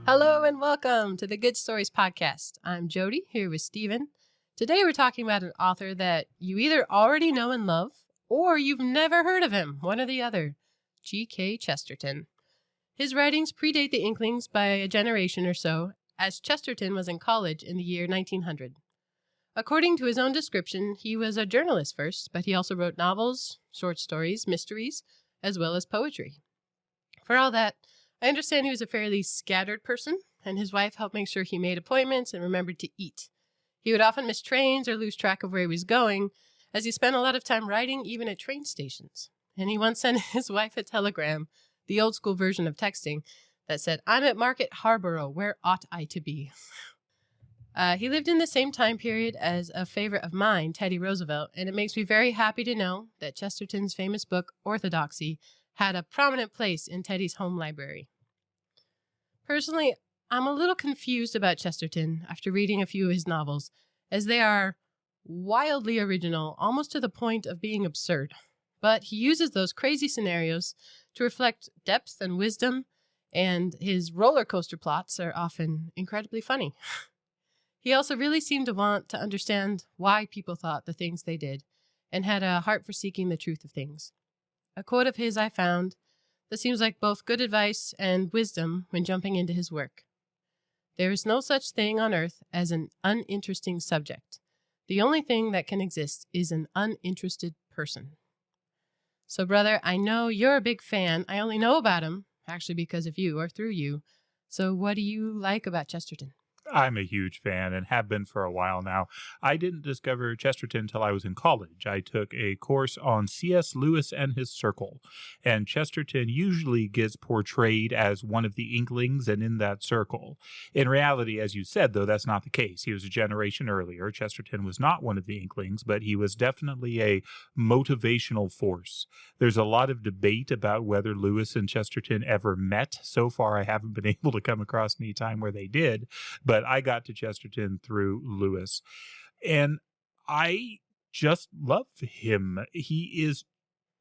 Hello and welcome to the Good Stories Podcast. I'm Jody, here with Steven. Today we're talking about an author that you either already know and love, or you've never heard of him, one or the other, GK Chesterton. His writings predate the Inklings by a generation or so, as Chesterton was in college in the year 1900. According to his own description, he was a journalist first, but he also wrote novels, short stories, mysteries, as well as poetry. For all that, I understand he was a fairly scattered person, and his wife helped make sure he made appointments and remembered to eat. He would often miss trains or lose track of where he was going, as he spent a lot of time writing even at train stations. And he once sent his wife a telegram, the old school version of texting, that said, "I'm at Market Harborough, where ought I to be?" He lived in the same time period as a favorite of mine, Teddy Roosevelt, and it makes me very happy to know that Chesterton's famous book, Orthodoxy, had a prominent place in Teddy's home library. Personally, I'm a little confused about Chesterton after reading a few of his novels, as they are wildly original, almost to the point of being absurd. But he uses those crazy scenarios to reflect depth and wisdom, and his roller coaster plots are often incredibly funny. He also really seemed to want to understand why people thought the things they did, and had a heart for seeking the truth of things. A quote of his I found that seems like both good advice and wisdom when jumping into his work. "There is no such thing on earth as an uninteresting subject. The only thing that can exist is an uninterested person." So, brother, I know you're a big fan. I only know about him, actually because of you or through you. So what do you like about Chesterton? I'm a huge fan and have been for a while now. I didn't discover Chesterton until I was in college. I took a course on C.S. Lewis and his circle, and Chesterton usually gets portrayed as one of the Inklings and in that circle. In reality, as you said, though, that's not the case. He was a generation earlier. Chesterton was not one of the Inklings, but he was definitely a motivational force. There's a lot of debate about whether Lewis and Chesterton ever met. So far, I haven't been able to come across any time where they did, but I got to Chesterton through Lewis, and I just love him. He is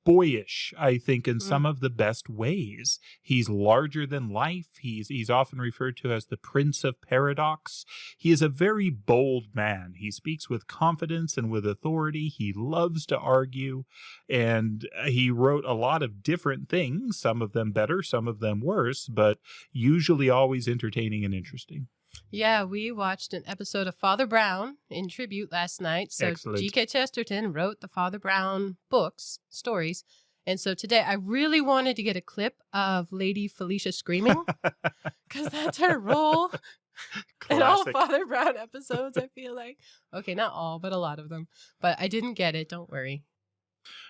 boyish, I think, in some of the best ways. He's larger than life. He's often referred to as the Prince of Paradox. He is a very bold man. He speaks with confidence and with authority. He loves to argue, and he wrote a lot of different things, some of them better, some of them worse, but usually always entertaining and interesting. Yeah, we watched an episode of Father Brown in tribute last night. So Excellent. GK Chesterton wrote the Father Brown books, stories. And so today I really wanted to get a clip of Lady Felicia screaming, because that's her role in all Father Brown episodes, I feel like. Okay, not all, but a lot of them. But I didn't get it, don't worry.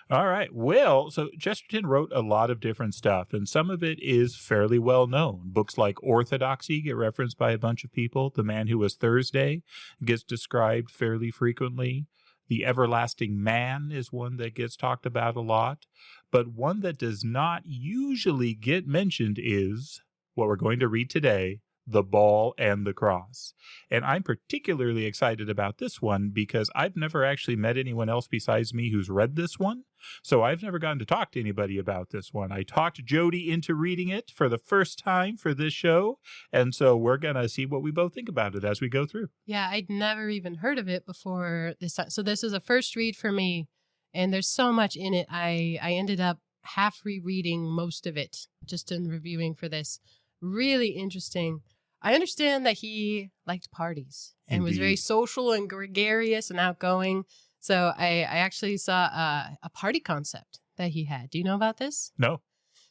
All right. Well, so Chesterton wrote a lot of different stuff, and some of it is fairly well known. Books like Orthodoxy get referenced by a bunch of people. The Man Who Was Thursday gets described fairly frequently. The Everlasting Man is one that gets talked about a lot. But one that does not usually get mentioned is what we're going to read today, The Ball and the Cross. And I'm particularly excited about this one because I've never actually met anyone else besides me who's read this one. So I've never gotten to talk to anybody about this one. I talked Jody into reading it for the first time for this show. And so we're going to see what we both think about it as we go through. Yeah, I'd never even heard of it before this time. So this is a first read for me, and there's so much in it. I ended up half rereading most of it just in reviewing for this. Really interesting. I understand that he liked parties and was very social and gregarious and outgoing. So I actually saw a party concept that he had. Do you know about this? No.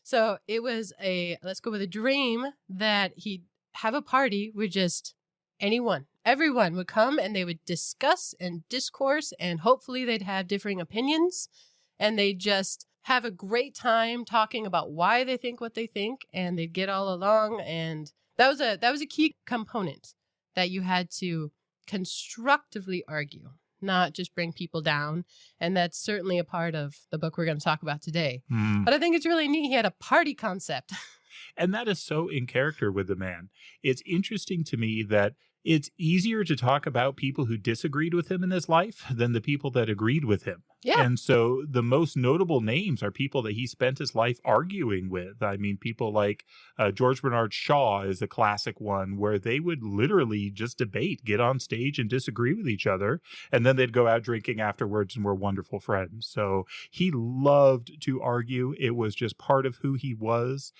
So it was let's go with a dream that he'd have a party with just everyone would come and they would discuss and discourse, and hopefully they'd have differing opinions, and they'd just have a great time talking about why they think what they think, and they'd get all along. And that was a key component, that you had to constructively argue, not just bring people down. And that's certainly a part of the book we're going to talk about today. But I think it's really neat. He had a party concept. And that is so in character with the man. It's interesting to me that It's easier to talk about people who disagreed with him in his life than the people that agreed with him. Yeah. And so the most notable names are people that he spent his life arguing with. I mean, people like George Bernard Shaw is a classic one where they would literally just debate, get on stage and disagree with each other. And then they'd go out drinking afterwards and were wonderful friends. So he loved to argue. It was just part of who he was.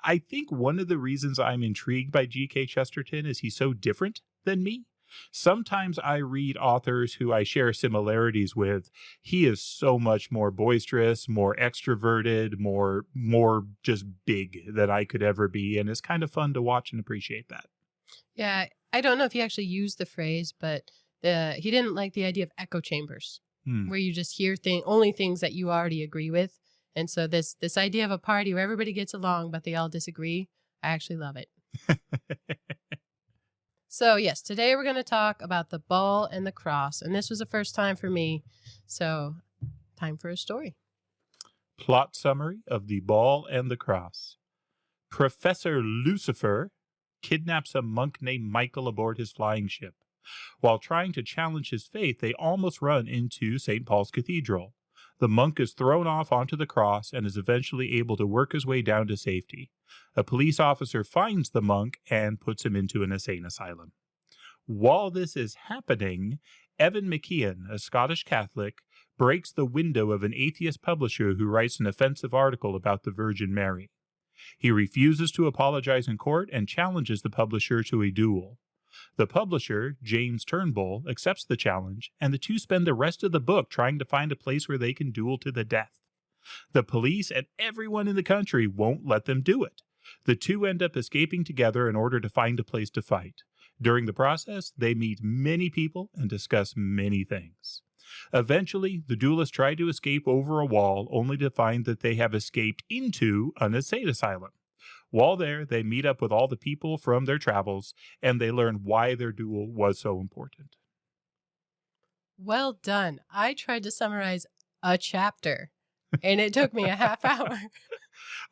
I think one of the reasons I'm intrigued by GK Chesterton is he's so different than me. Sometimes I read authors who I share similarities with. He is so much more boisterous, more extroverted, more just big than I could ever be. And it's kind of fun to watch and appreciate that. Yeah, I don't know if he actually used the phrase, but he didn't like the idea of echo chambers, where you just hear only things that you already agree with. And so this idea of a party where everybody gets along, but they all disagree, I actually love it. So yes, today we're going to talk about the ball and the cross. And this was the first time for me. So time for a story. Plot summary of The Ball and the Cross. Professor Lucifer kidnaps a monk named Michael aboard his flying ship. While trying to challenge his faith, they almost run into St. Paul's Cathedral. The monk is thrown off onto the cross and is eventually able to work his way down to safety. A police officer finds the monk and puts him into an insane asylum. While this is happening, Evan McKeon, a Scottish Catholic, breaks the window of an atheist publisher who writes an offensive article about the Virgin Mary. He refuses to apologize in court and challenges the publisher to a duel. The publisher, James Turnbull, accepts the challenge, and the two spend the rest of the book trying to find a place where they can duel to the death. The police and everyone in the country won't let them do it. The two end up escaping together in order to find a place to fight. During the process, they meet many people and discuss many things. Eventually, the duelists try to escape over a wall, only to find that they have escaped into an insane asylum. While there, they meet up with all the people from their travels, and they learn why their duel was so important. Well done. I tried to summarize a chapter, and it took me a half hour.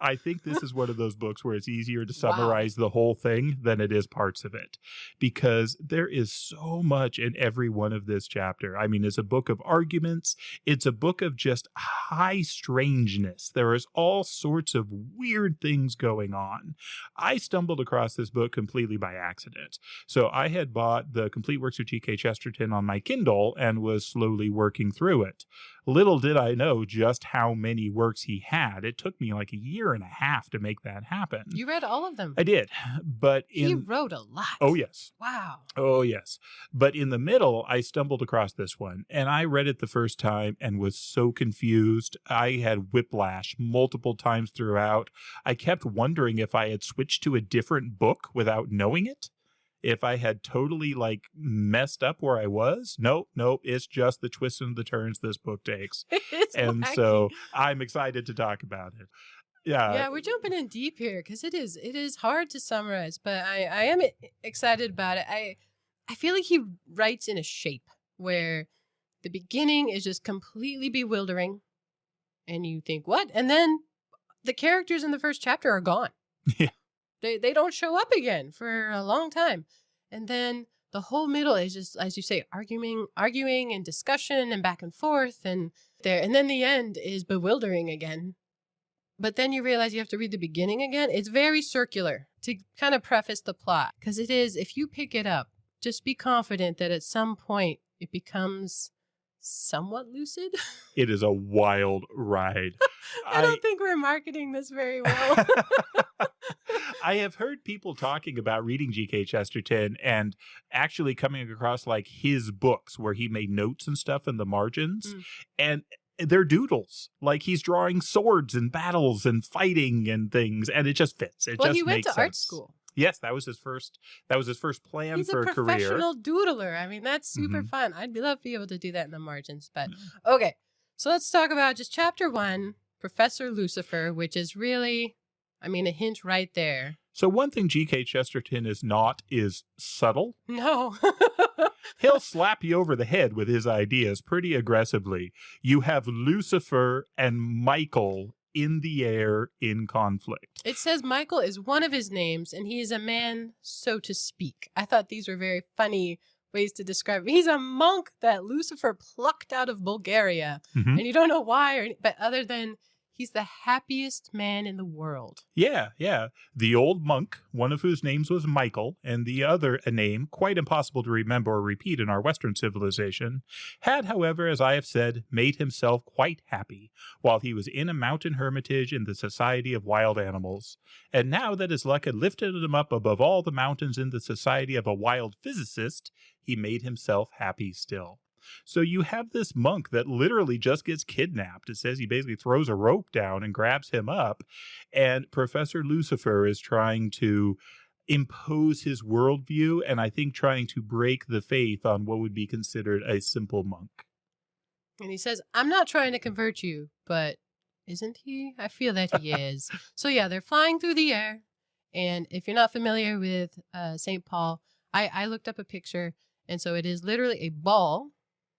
I think this is one of those books where it's easier to summarize the whole thing than it is parts of it, because there is so much in every one of this chapter. I mean, it's a book of arguments. It's a book of just high strangeness. There is all sorts of weird things going on. I stumbled across this book completely by accident. So I had bought the Complete Works of GK Chesterton on my Kindle and was slowly working through it. Little did I know just how many works he had. It took me like a year and a half to make that happen. You read all of them? I did, but he wrote a lot. Oh, yes. Wow. Oh, yes. But in the middle, I stumbled across this one, and I read it the first time and was so confused. I had whiplash multiple times throughout. I kept wondering if I had switched to a different book without knowing it. If I had totally messed up where I was. Nope, it's just the twists and the turns this book takes. It's and wacky. So I'm excited to talk about it. Yeah, we're jumping in deep here because it is hard to summarize, but I am excited about it. I feel like he writes in a shape where the beginning is just completely bewildering and you think, what? And then the characters in the first chapter are gone. Yeah. They don't show up again for a long time. And then the whole middle is just, as you say, arguing and discussion and back and forth and then the end is bewildering again. But then you realize you have to read the beginning again. It's very circular to kind of preface the plot. Because it is, if you pick it up, just be confident that at some point it becomes somewhat lucid. It is a wild ride. I don't think we're marketing this very well. I have heard people talking about reading GK Chesterton and actually coming across his books where he made notes and stuff in the margins. And they're doodles. He's drawing swords and battles and fighting and things, and it just fits. He went to art school. Yes, that was his first plan He's for a career. He's a professional doodler. I mean, that's super fun. I'd love to be able to do that in the margins. But okay, so let's talk about just chapter 1, Professor Lucifer, which is really, a hint right there. So one thing GK Chesterton is not is subtle. No. He'll slap you over the head with his ideas pretty aggressively. You have Lucifer and Michael in the air in conflict. It says Michael is one of his names, and he is a man, so to speak. I thought these were very funny ways to describe him. He's a monk that Lucifer plucked out of Bulgaria, and you don't know why, but other than he's the happiest man in the world. Yeah. The old monk, one of whose names was Michael, and the other a name quite impossible to remember or repeat in our Western civilization, had, however, as I have said, made himself quite happy while he was in a mountain hermitage in the society of wild animals. And now that his luck had lifted him up above all the mountains in the society of a wild physicist, he made himself happy still. So you have this monk that literally just gets kidnapped. It says he basically throws a rope down and grabs him up. And Professor Lucifer is trying to impose his worldview, and I think trying to break the faith on what would be considered a simple monk. And he says, I'm not trying to convert you, but isn't he? I feel that he is. So yeah, they're flying through the air. And if you're not familiar with St. Paul, I looked up a picture. And so it is literally a ball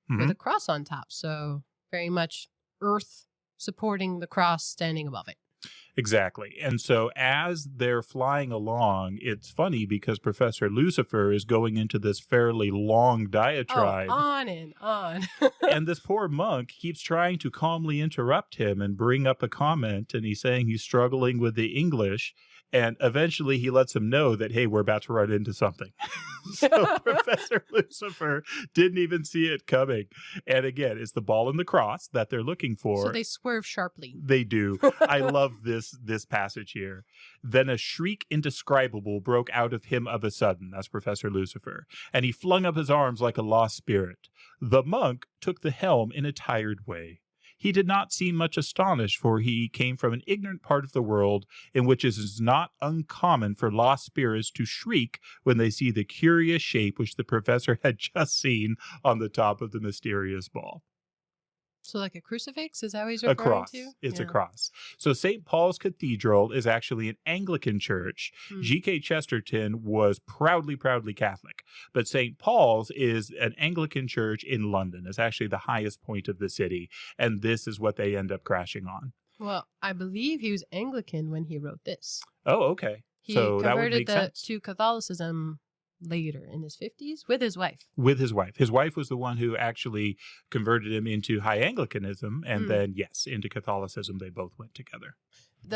with a cross on top. So very much earth supporting the cross standing above it. Exactly. And so as they're flying along, it's funny because Professor Lucifer is going into this fairly long diatribe. Oh, on and on. And this poor monk keeps trying to calmly interrupt him and bring up a comment. And he's saying he's struggling with the English. And eventually he lets him know that, hey, we're about to run into something. So Professor Lucifer didn't even see it coming. And again, it's the ball and the cross that they're looking for. So they swerve sharply. They do. I love this passage here. Then a shriek indescribable broke out of him of a sudden. That's Professor Lucifer. And he flung up his arms like a lost spirit. The monk took the helm in a tired way. He did not seem much astonished, for he came from an ignorant part of the world in which it is not uncommon for lost spirits to shriek when they see the curious shape which the professor had just seen on the top of the mysterious ball. So like a crucifix? Is that what he's referring to? A cross. To? It's a cross. So St. Paul's Cathedral is actually an Anglican church. GK Chesterton was proudly Catholic. But St. Paul's is an Anglican church in London. It's actually the highest point of the city. And this is what they end up crashing on. Well, I believe he was Anglican when he wrote this. Oh, okay. He so that would make sense. to Catholicism later in his 50s with his wife. With his wife. His wife was the one who actually converted him into High Anglicanism, and then, yes, into Catholicism. They both went together.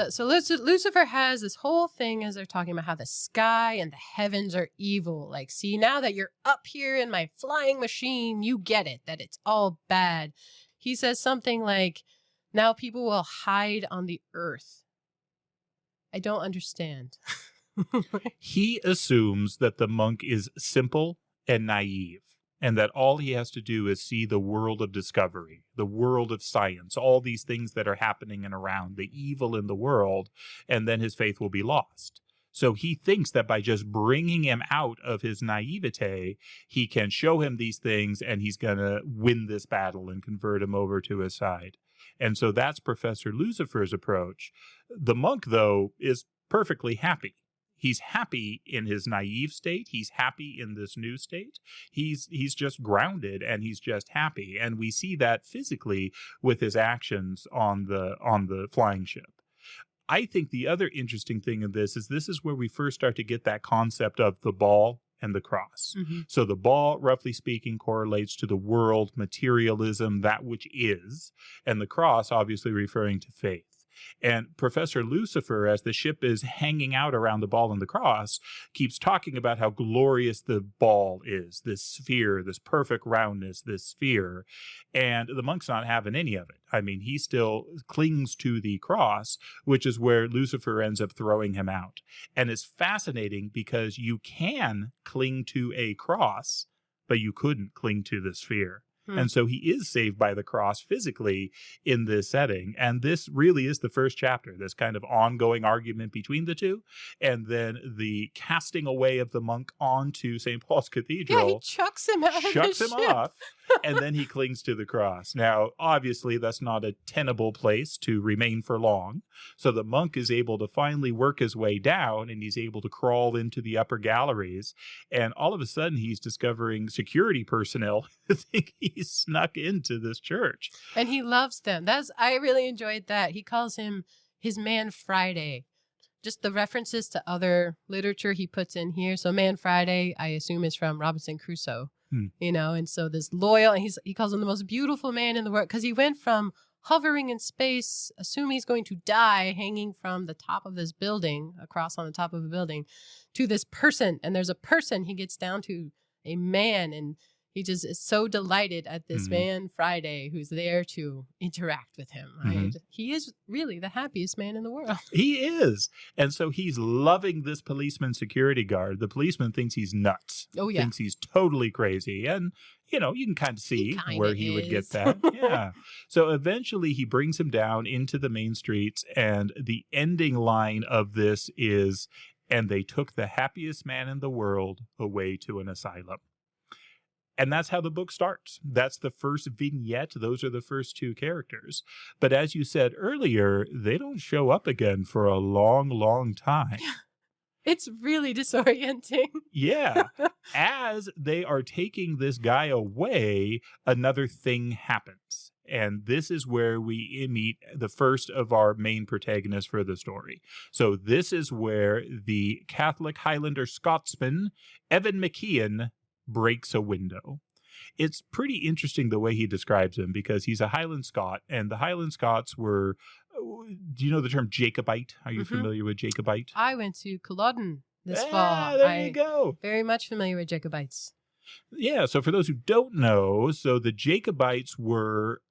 So Lucifer has this whole thing as they're talking about how the sky and the heavens are evil. Like, see, now that you're up here in my flying machine, you get it, that it's all bad. He says something like, now people will hide on the earth. I don't understand. He assumes that the monk is simple and naive, and that all he has to do is see the world of discovery, the world of science, all these things that are happening and around, the evil in the world, and then his faith will be lost. So he thinks that by just bringing him out of his naivete, he can show him these things and he's going to win this battle and convert him over to his side. And so that's Professor Lucifer's approach. The monk, though, is perfectly happy. He's happy in his naive state. He's happy in this new state. He's just grounded and he's just happy. And we see that physically with his actions on the flying ship. I think the other interesting thing in this is where we first start to get that concept of the ball and the cross. So the ball, roughly speaking, correlates to the world, materialism, that which is, and the cross obviously referring to faith. And Professor Lucifer, as the ship is hanging out around the ball and the cross, keeps talking about how glorious the ball is, this sphere, this perfect roundness, this sphere. And the monk's not having any of it. I mean, he still clings to the cross, which is where Lucifer ends up throwing him out. And it's fascinating because you can cling to a cross, but you couldn't cling to the sphere. And so he is saved by the cross physically in this setting. And this really is the first chapter, this kind of ongoing argument between the two. And then the casting away of the monk onto St. Paul's Cathedral. Yeah, he chucks him out of the ship. Off, and then he clings to the cross. Now, obviously, that's not a tenable place to remain for long. So the monk is able to finally work his way down, and he's able to crawl into the upper galleries. And all of a sudden, he's discovering security personnel who think he he snuck into this church. And he loves them. I really enjoyed that. He calls him his man Friday. Just the references to other literature he puts in here. So Man Friday, I assume, is from Robinson Crusoe. And so this loyal, and he calls him the most beautiful man in the world because he went from hovering in space, assuming he's going to die, hanging from the top of this building, across on the top of a building, to this person. And there's a person he gets down to, a man, and he just is so delighted at this man Friday who's there to interact with him. Right? He is really the happiest man in the world. He is. And so he's loving this policeman security guard. The policeman thinks he's nuts. Oh, yeah. Thinks he's totally crazy. And, you can kind of see where he would get that. Yeah. So eventually he brings him down into the main streets. And the ending line of this is, and they took the happiest man in the world away to an asylum. And that's how the book starts. That's the first vignette. Those are the first two characters. But as you said earlier, they don't show up again for a long, long time. It's really disorienting. Yeah. As they are taking this guy away, another thing happens. And this is where we meet the first of our main protagonists for the story. So this is where the Catholic Highlander Scotsman, Evan McKeon, breaks a window. It's pretty interesting the way he describes him because he's a Highland Scot, and the Highland Scots were, do you know the term Jacobite? Are you familiar with Jacobite? I went to Culloden this fall. There you go. Very much familiar with Jacobites. Yeah, so for those who don't know, so the Jacobites were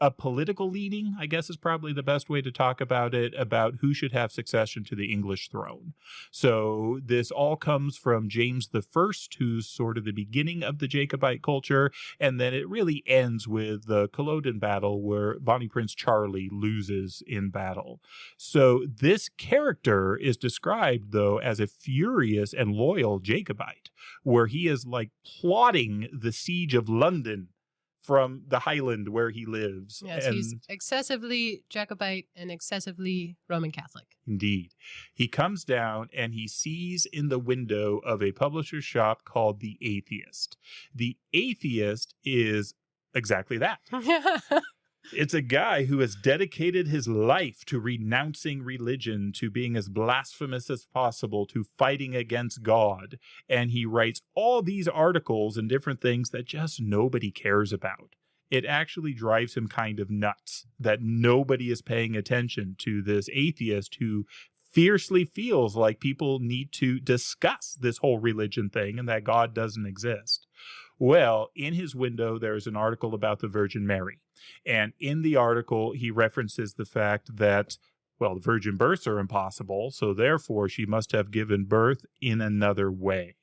a political leaning, I guess is probably the best way to talk about it, about who should have succession to the English throne. So this all comes from James I, who's sort of the beginning of the Jacobite culture, and then it really ends with the Culloden battle where Bonnie Prince Charlie loses in battle. So this character is described, though, as a furious and loyal Jacobite, where he is like plotting the siege of London from the Highland where he lives. Yes, he's excessively Jacobite and excessively Roman Catholic. Indeed. He comes down and he sees in the window of a publisher's shop called The Atheist. The Atheist is exactly that. It's a guy who has dedicated his life to renouncing religion, to being as blasphemous as possible, to fighting against God. And he writes all these articles and different things that just nobody cares about. It actually drives him kind of nuts that nobody is paying attention to this atheist who fiercely feels like people need to discuss this whole religion thing and that God doesn't exist. Well, in his window, there's an article about the Virgin Mary. And in the article, he references the fact that, well, virgin births are impossible, so therefore she must have given birth in another way.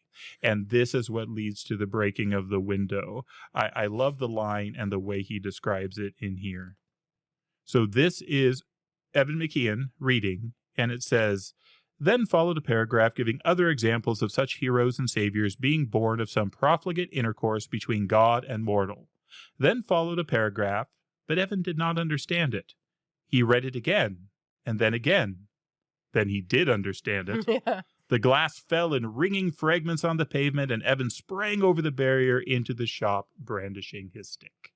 And this is what leads to the breaking of the window. I love the line and the way he describes it in here. So this is Evan McKeon reading, and it says, "Then followed a paragraph giving other examples of such heroes and saviors being born of some profligate intercourse between God and mortal. Then followed a paragraph, but Evan did not understand it. He read it again, and then again. Then he did understand it. Yeah. The glass fell in ringing fragments on the pavement, and Evan sprang over the barrier into the shop, brandishing his stick."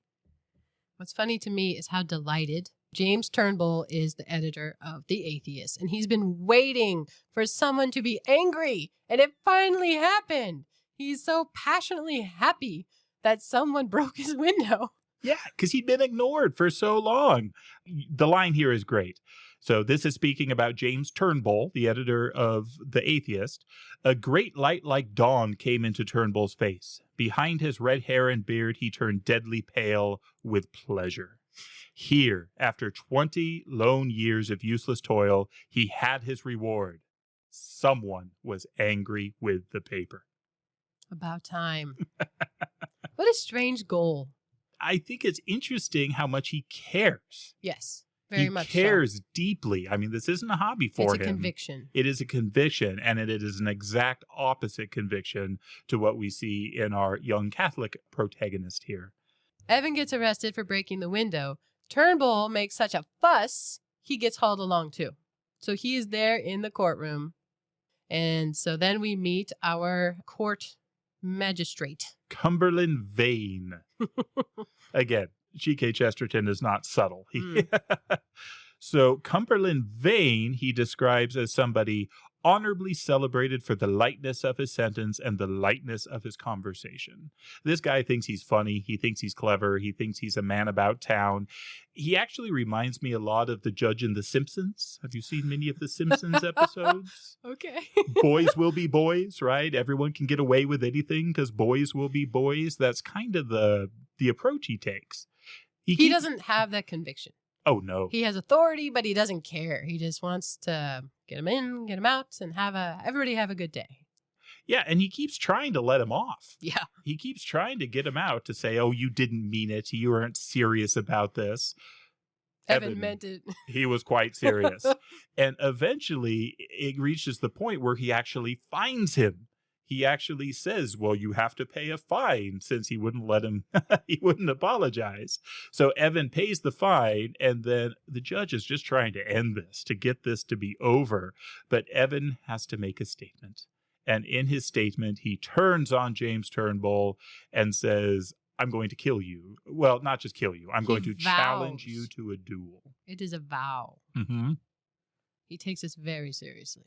What's funny to me is how delighted James Turnbull is the editor of The Atheist, and he's been waiting for someone to be angry, and it finally happened. He's so passionately happy that someone broke his window. Yeah, because he'd been ignored for so long. The line here is great. So this is speaking about James Turnbull, the editor of The Atheist. "A great light like dawn came into Turnbull's face. Behind his red hair and beard, he turned deadly pale with pleasure. Here, after 20 lone years of useless toil, he had his reward. Someone was angry with the paper." About time. What a strange goal. I think it's interesting how much he cares. Yes, very much so. He cares deeply. I mean, this isn't a hobby for him. It's a conviction. It is a conviction, and it is an exact opposite conviction to what we see in our young Catholic protagonist here. Evan gets arrested for breaking the window. Turnbull makes such a fuss, he gets hauled along too. So he is there in the courtroom. And so then we meet our court magistrate. Cumberland Vane. Again, GK Chesterton is not subtle. So Cumberland Vane, he describes as somebody honorably celebrated for the lightness of his sentence and the lightness of his conversation. This guy thinks he's funny. He thinks he's clever. He thinks he's a man about town. He actually reminds me a lot of the judge in The Simpsons. Have you seen many of The Simpsons episodes? Okay. Boys will be boys, right? Everyone can get away with anything because boys will be boys. That's kind of the approach he takes. He doesn't have that conviction. Oh, no. He has authority, but he doesn't care. He just wants to get him in, get him out, and everybody have a good day. Yeah, and he keeps trying to let him off. Yeah. He keeps trying to get him out to say, oh, you didn't mean it. You weren't serious about this. Evan meant it. He was quite serious. And eventually, it reaches the point where he actually fines him. He actually says, well, you have to pay a fine, since he wouldn't let him, he wouldn't apologize. So Evan pays the fine, and then the judge is just trying to end this, to get this to be over. But Evan has to make a statement. And in his statement, he turns on James Turnbull and says, I'm going to kill you. Well, not just kill you. I'm going to challenge you to a duel. It is a vow. Mm-hmm. He takes this very seriously.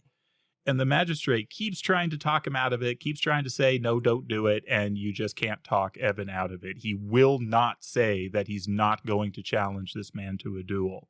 And the magistrate keeps trying to talk him out of it, keeps trying to say, no, don't do it. And you just can't talk Evan out of it. He will not say that he's not going to challenge this man to a duel.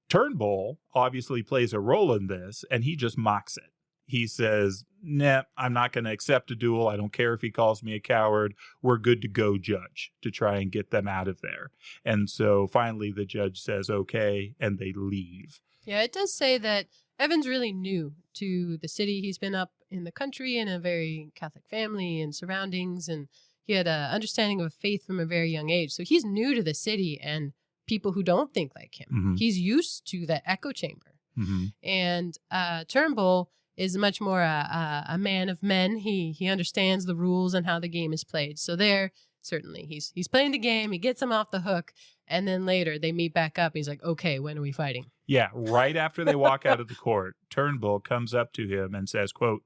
Turnbull obviously plays a role in this, and he just mocks it. He says, nah, I'm not going to accept a duel. I don't care if he calls me a coward. We're good to go, judge, to try and get them out of there. And so finally the judge says, okay, and they leave. Yeah, it does say that Evan's really new to the city. He's been up in the country in a very Catholic family and surroundings, and he had an understanding of faith from a very young age. So he's new to the city and people who don't think like him. Mm-hmm. He's used to the echo chamber. Mm-hmm. And Turnbull is much more a man of men. He understands the rules and how the game is played. So there, certainly, he's playing the game. He gets him off the hook. And then later they meet back up. He's like, okay, when are we fighting? Yeah, right after they walk out of the court, Turnbull comes up to him and says, quote,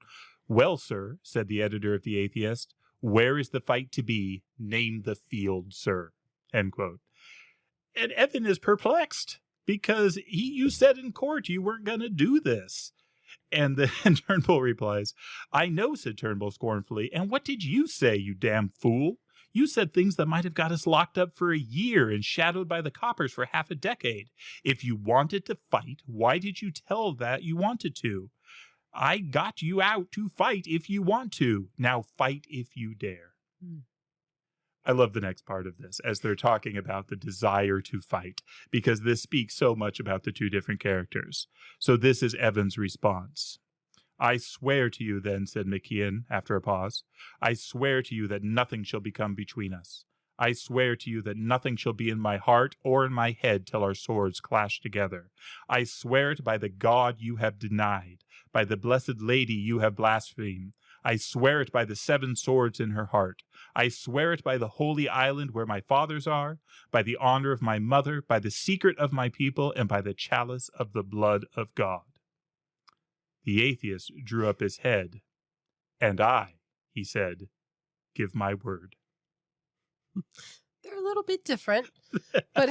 well, sir, said the editor of The Atheist, where is the fight to be? Name the field, sir, end quote. And Evan is perplexed because you said in court you weren't going to do this. And then Turnbull replies, I know, said Turnbull scornfully. And what did you say, you damn fool? You said things that might have got us locked up for a year and shadowed by the coppers for half a decade. If you wanted to fight, why did you tell that you wanted to? I got you out to fight if you want to. Now fight if you dare. I love the next part of this as they're talking about the desire to fight, because this speaks so much about the two different characters. So this is Evan's response. I swear to you then, said McKeon after a pause, I swear to you that nothing shall become between us. I swear to you that nothing shall be in my heart or in my head till our swords clash together. I swear it by the God you have denied, by the blessed Lady you have blasphemed. I swear it by the 7 swords in her heart. I swear it by the holy island where my fathers are, by the honor of my mother, by the secret of my people, and by the chalice of the blood of God. The atheist drew up his head. And I, he said, give my word. They're a little bit different, but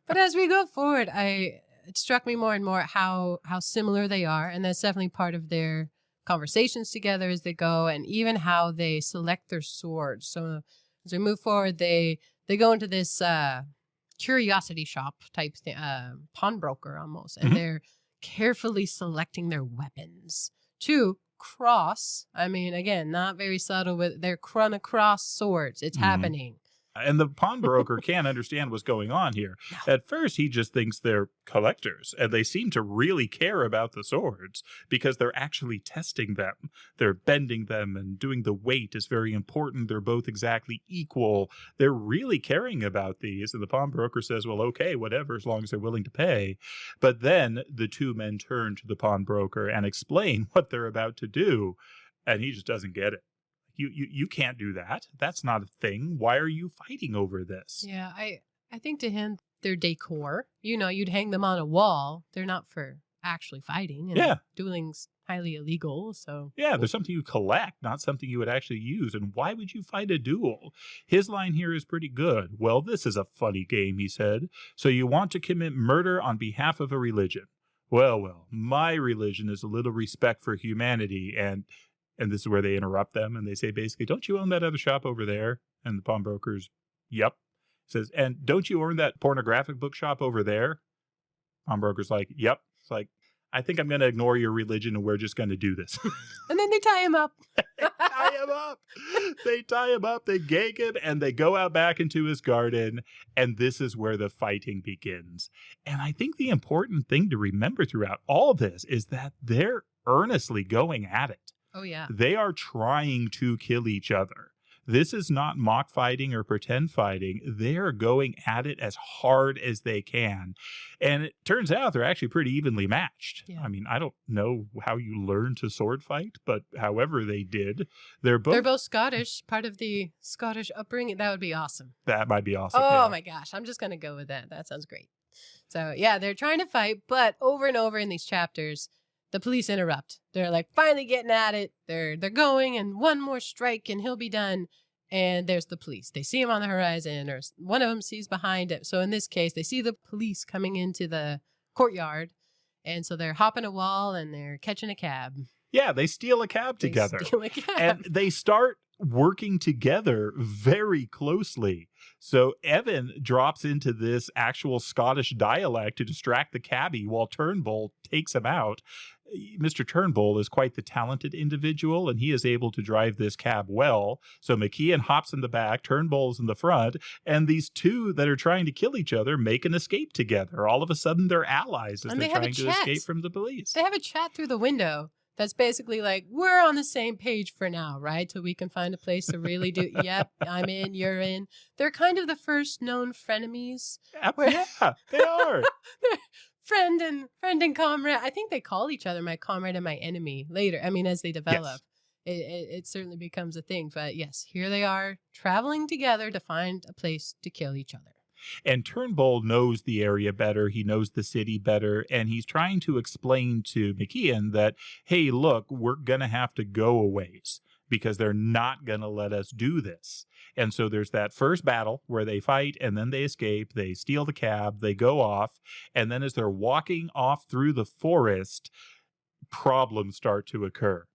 as we go forward, it struck me more and more how similar they are, and that's definitely part of their conversations together as they go, and even how they select their swords. So as we move forward, they go into this curiosity shop type thing, pawnbroker almost, and they're carefully selecting their weapons to cross. I mean, again, not very subtle, but they're run across swords. It's happening. And the pawnbroker can't understand what's going on here. No. At first, he just thinks they're collectors, and they seem to really care about the swords because they're actually testing them. They're bending them, and doing the weight is very important. They're both exactly equal. They're really caring about these. And the pawnbroker says, well, okay, whatever, as long as they're willing to pay. But then the two men turn to the pawnbroker and explain what they're about to do, and he just doesn't get it. You can't do that. That's not a thing. Why are you fighting over this? Yeah, I think to him, they're decor. You know, you'd hang them on a wall. They're not for actually fighting. And Yeah. dueling's highly illegal. So Yeah, there's something you collect, not something you would actually use. And why would you fight a duel? His line here is pretty good. Well, this is a funny game, he said. So you want to commit murder on behalf of a religion. Well, my religion is a little respect for humanity. And this is where they interrupt them. And they say, basically, don't you own that other shop over there? And the pawnbroker's, yep. Says, and don't you own that pornographic bookshop over there? Pawnbroker's like, yep. It's like, I think I'm going to ignore your religion and we're just going to do this. And then they tie him up. They tie him up, they gag him, and they go out back into his garden. And this is where the fighting begins. And I think the important thing to remember throughout all this is that they're earnestly going at it. Oh, yeah. They are trying to kill each other. This is not mock fighting or pretend fighting. They're going at it as hard as they can. And it turns out they're actually pretty evenly matched. Yeah. I mean, I don't know how you learn to sword fight, but however they did, they're both Scottish, part of the Scottish upbringing. That would be awesome. That might be awesome. Oh, yeah. my gosh. I'm just going to go with that. That sounds great. So, yeah, they're trying to fight, but over and over in these chapters, the police interrupt. They're like finally getting at it. They're going, and one more strike and he'll be done. And there's the police. They see him on the horizon, or one of them sees behind it. So in this case, they see the police coming into the courtyard. And so they're hopping a wall and they're catching a cab. Yeah, they steal a cab together. And they start working together very closely. So Evan drops into this actual Scottish dialect to distract the cabbie while Turnbull takes him out. Mr. Turnbull is quite the talented individual, and he is able to drive this cab well. So McKeon hops in the back, Turnbull's in the front, and these two that are trying to kill each other make an escape together. All of a sudden, they're allies as they're trying to escape from the police. They have a chat through the window. That's basically like, we're on the same page for now, right? Till we can find a place to really do, yep, I'm in, you're in. They're kind of the first known frenemies. Yeah, they are. friend and comrade. I think they call each other my comrade and my enemy later. I mean, as they develop, it certainly becomes a thing. But yes, here they are traveling together to find a place to kill each other. And Turnbull knows the area better. He knows the city better. And he's trying to explain to McKeon that, hey, look, we're going to have to go a ways because they're not going to let us do this. And so there's that first battle where they fight and then they escape. They steal the cab. They go off. And then as they're walking off through the forest, problems start to occur.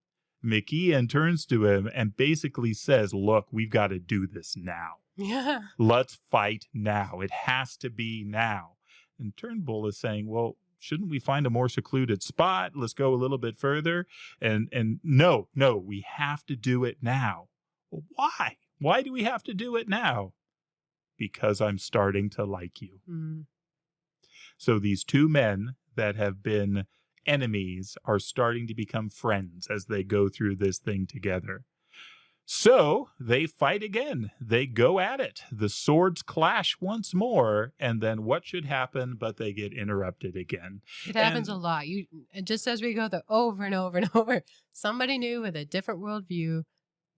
McKeon turns to him and basically says, look, we've got to do this now. Yeah. Let's fight now. It has to be now. And Turnbull is saying, well, shouldn't we find a more secluded spot? Let's go a little bit further. And no, we have to do it now. Well, why? Why do we have to do it now? Because I'm starting to like you. Mm-hmm. So these two men that have been enemies are starting to become friends as they go through this thing together. So they fight again. They go at it. The swords clash once more. And then what should happen? But they get interrupted again. It happens a lot. And just as we go over and over and over, somebody new with a different worldview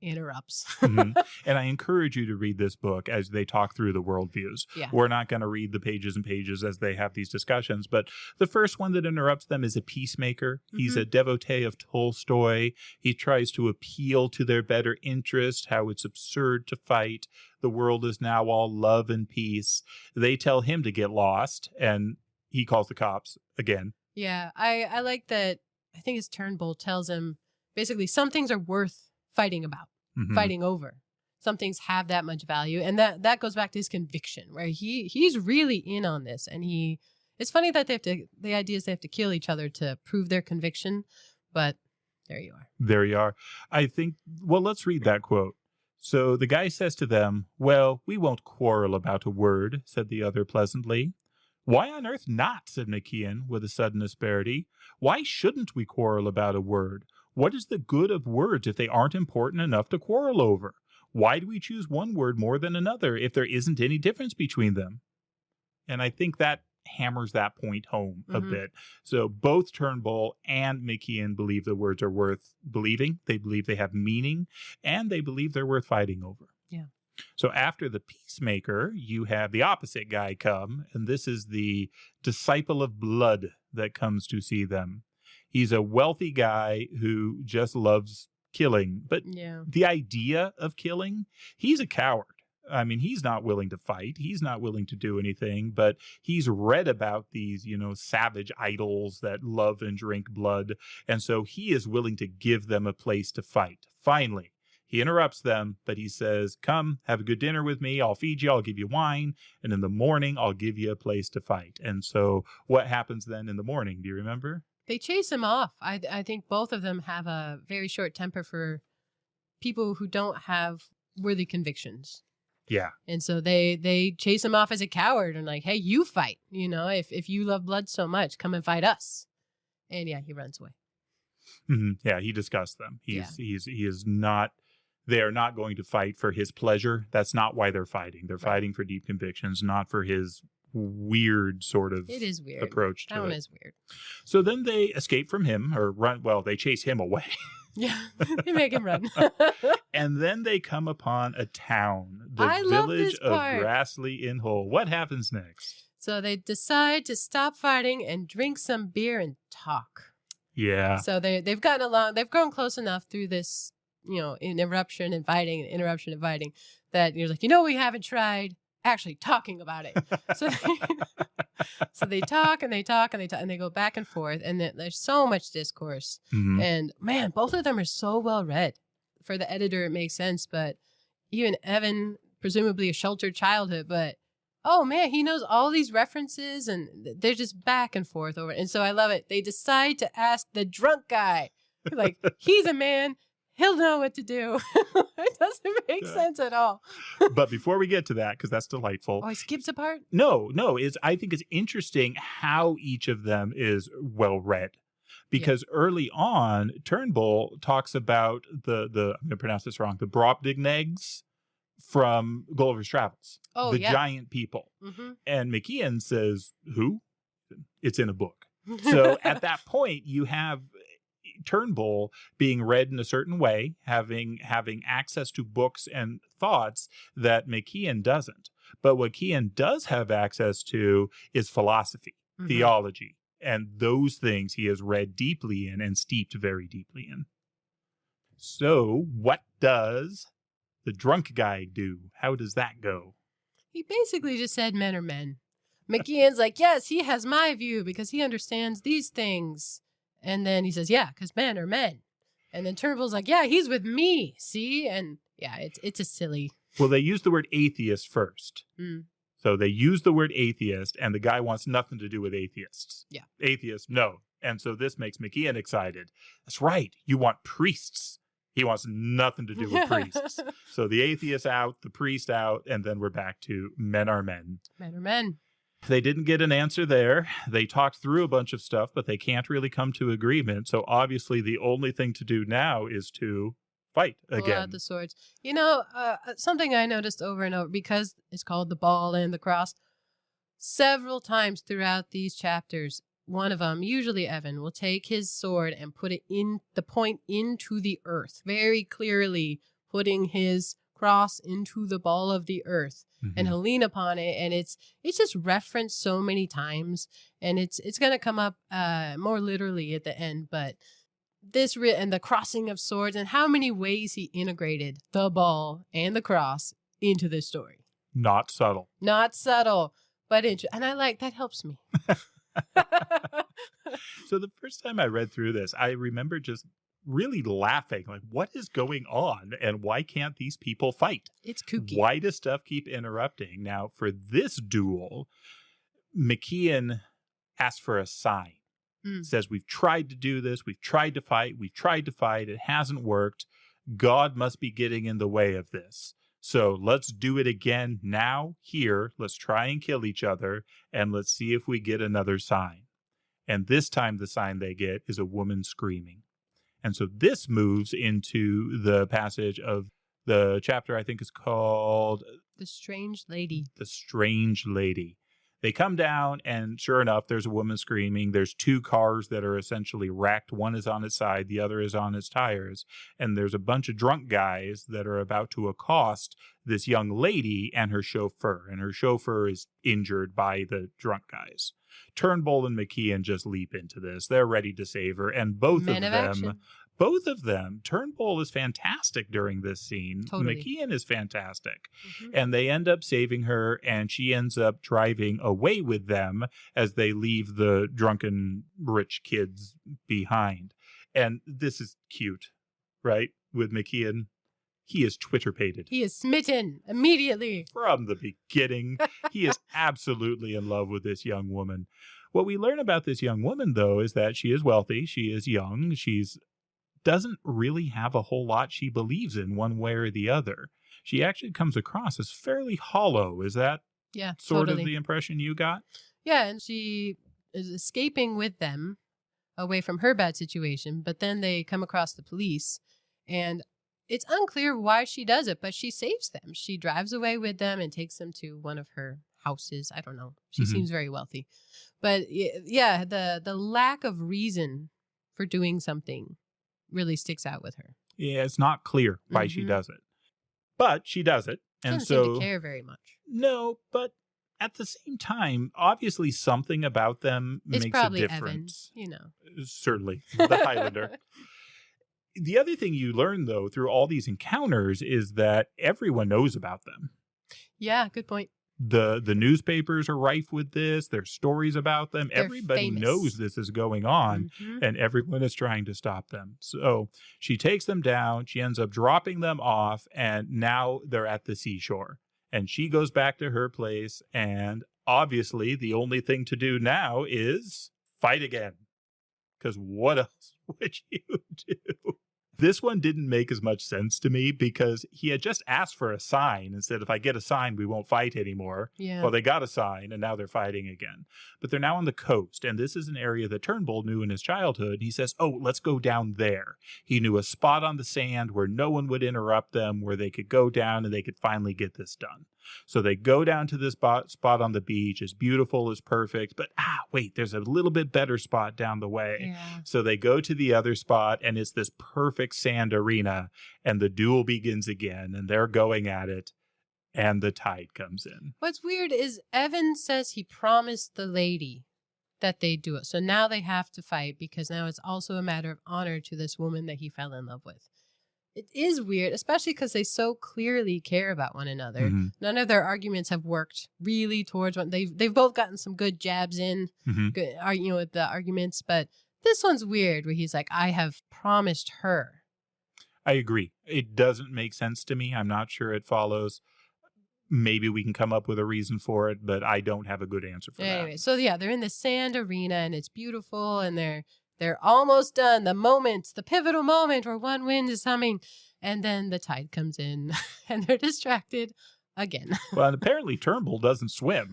interrupts. Mm-hmm. And I encourage you to read this book as they talk through the worldviews. Yeah. We're not going to read the pages and pages as they have these discussions, but the first one that interrupts them is a peacemaker. Mm-hmm. He's a devotee of Tolstoy. He tries to appeal to their better interest, how it's absurd to fight. The world is now all love and peace. They tell him to get lost, and he calls the cops again. Yeah, I like that. I think it's Turnbull tells him basically some things are worth fighting about, fighting over. Some things have that much value. And that goes back to his conviction, where he's really in on this. And it's funny that the idea is they have to kill each other to prove their conviction. But there you are. There you are. I think, well, let's read that quote. So the guy says to them, well, we won't quarrel about a word, said the other pleasantly. Why on earth not, said McKeon with a sudden asperity. Why shouldn't we quarrel about a word? What is the good of words if they aren't important enough to quarrel over? Why do we choose one word more than another if there isn't any difference between them? And I think that hammers that point home a bit. So both Turnbull and McKeon believe the words are worth believing. They believe they have meaning, and they believe they're worth fighting over. Yeah. So after the peacemaker, you have the opposite guy come, and this is the disciple of blood that comes to see them. He's a wealthy guy who just loves killing, but Yeah. the idea of killing, he's a coward. I mean, he's not willing to fight. He's not willing to do anything, but he's read about these, savage idols that love and drink blood. And so he is willing to give them a place to fight. Finally, he interrupts them, but he says, come, have a good dinner with me. I'll feed you. I'll give you wine. And in the morning, I'll give you a place to fight. And so what happens then in the morning? Do you remember? They chase him off. I think both of them have a very short temper for people who don't have worthy convictions. Yeah. And so they chase him off as a coward and like, hey, you fight. If you love blood so much, come and fight us. And yeah, he runs away. Mm-hmm. Yeah, he disgusts them. He is not. They are not going to fight for his pleasure. That's not why they're fighting. They're fighting for deep convictions, not for his weird sort of it is weird. approach to that one it. is weird. So then they escape from him or run. Well, they chase him away. Yeah, they make him run. And then they come upon a town, the I love village this of part. Grassley in Hull. What happens next? So they decide to stop fighting and drink some beer and talk. Yeah. So they've gotten along. They've grown close enough through this, interruption and fighting, that you're like, we haven't tried actually talking about it. So they talk and they talk and they talk and they go back and forth, and there's so much discourse. Mhm. And man, both of them are so well read. For the editor, it makes sense, but even Evan, presumably a sheltered childhood, but oh man, he knows all these references, and they're just back and forth over it. And so I love it. They decide to ask the drunk guy, like, he's a man. He'll know what to do. It doesn't make sense at all. But before we get to that, because that's delightful. Oh, he skips a part? No. I think it's interesting how each of them is well read. Because early on, Turnbull talks about the I'm going to pronounce this wrong, the Brobdingnags from Gulliver's Travels. Oh, the yeah. giant people. Mm-hmm. And McKeon says, who? It's in a book. So at that point, you have Turnbull being read in a certain way, having access to books and thoughts that McKeon doesn't. But what Kean does have access to is philosophy, theology, and those things he has read deeply in and steeped very deeply in. So what does the drunk guy do? How does that go? He basically just said men are men. McKeon's like, yes, he has my view because he understands these things. And then he says, yeah, because men are men. And then Turnbull's like, yeah, he's with me. See? And yeah, it's a silly. Well, they use the word atheist first. Mm. So they use the word atheist, and the guy wants nothing to do with atheists. Yeah. Atheists, no. And so this makes McKeon excited. That's right. You want priests. He wants nothing to do with priests. So the atheist out, the priest out, and then we're back to men are men. Men are men. They didn't get an answer there. They talked through a bunch of stuff, but they can't really come to agreement. So obviously the only thing to do now is to fight again. Pull out the swords. Something I noticed over and over, because it's called the ball and the cross, several times throughout these chapters, one of them, usually Evan, will take his sword and put it in the point into the earth, very clearly putting his cross into the ball of the earth. And he'll lean upon it, and it's just referenced so many times, and it's going to come up more literally at the end. But and the crossing of swords, and how many ways he integrated the ball and the cross into this story. Not subtle. Not subtle, but and I like that. Helps me. So the first time I read through this, I remember just really laughing, like, what is going on and why can't these people fight? It's kooky. Why does stuff keep interrupting? Now, for this duel, McKeon asks for a sign. Says, we've tried to do this, we've tried to fight, it hasn't worked. God must be getting in the way of this. So let's do it again now, here. Let's try and kill each other, and let's see if we get another sign. And this time the sign they get is a woman screaming. And so this moves into the passage of the chapter I think is called The Strange Lady. The Strange Lady. They come down, and sure enough, there's a woman screaming. There's two cars that are essentially wrecked. One is on its side, the other is on its tires. And there's a bunch of drunk guys that are about to accost this young lady and her chauffeur. And her chauffeur is injured by the drunk guys. Turnbull and McKeon just leap into this. They're ready to save her. And both of them, Turnbull is fantastic during this scene. Totally. McKeon is fantastic. And they end up saving her, and she ends up driving away with them as they leave the drunken rich kids behind. And this is cute, right? With McKeon. He is Twitter-pated. He is smitten immediately. From the beginning. He is absolutely in love with this young woman. What we learn about this young woman, though, is that she is wealthy. She is young. She's doesn't really have a whole lot she believes in one way or the other. She actually comes across as fairly hollow. Is that sort of the impression you got? Yeah, and she is escaping with them away from her bad situation, but then they come across the police, and it's unclear why she does it, but she saves them. She drives away with them and takes them to one of her houses. I don't know. She seems very wealthy. But yeah, the lack of reason for doing something really sticks out with her. Yeah, it's not clear why she does it. But she does it. And doesn't seem to care very much. No, but at the same time, obviously something about them it's makes probably a difference. Evan, you know. Certainly, the Highlander. The other thing you learn, though, through all these encounters is that everyone knows about them. Yeah, good point. The newspapers are rife with this. There's stories about them. They're Everybody famous. knows this is going on, and everyone is trying to stop them. So she takes them down. She ends up dropping them off, and now they're at the seashore. And she goes back to her place, and obviously the only thing to do now is fight again. Because what else would you do? This one didn't make as much sense to me because he had just asked for a sign and said, if I get a sign, we won't fight anymore. Yeah. Well, they got a sign and now they're fighting again. But they're now on the coast. And this is an area that Turnbull knew in his childhood. He says, oh, let's go down there. He knew a spot on the sand where no one would interrupt them, where they could go down and they could finally get this done. So they go down to this spot on the beach. It's beautiful, it's perfect. But wait, there's a little bit better spot down the way. Yeah. So they go to the other spot, and it's this perfect sand arena, and the duel begins again, and they're going at it, and the tide comes in. What's weird is Evan says he promised the lady that they'd do it. So now they have to fight because now it's also a matter of honor to this woman that he fell in love with. It is weird, especially because they so clearly care about one another. None of their arguments have worked really towards one. They've both gotten some good jabs in, good, with the arguments. But this one's weird, where he's like, "I have promised her." I agree. It doesn't make sense to me. I'm not sure it follows. Maybe we can come up with a reason for it, but I don't have a good answer for that. Anyway, so yeah, they're in the sand arena, and it's beautiful, and they're almost done. The pivotal moment where one wind is humming, and then the tide comes in and they're distracted again. Well, and apparently Turnbull doesn't swim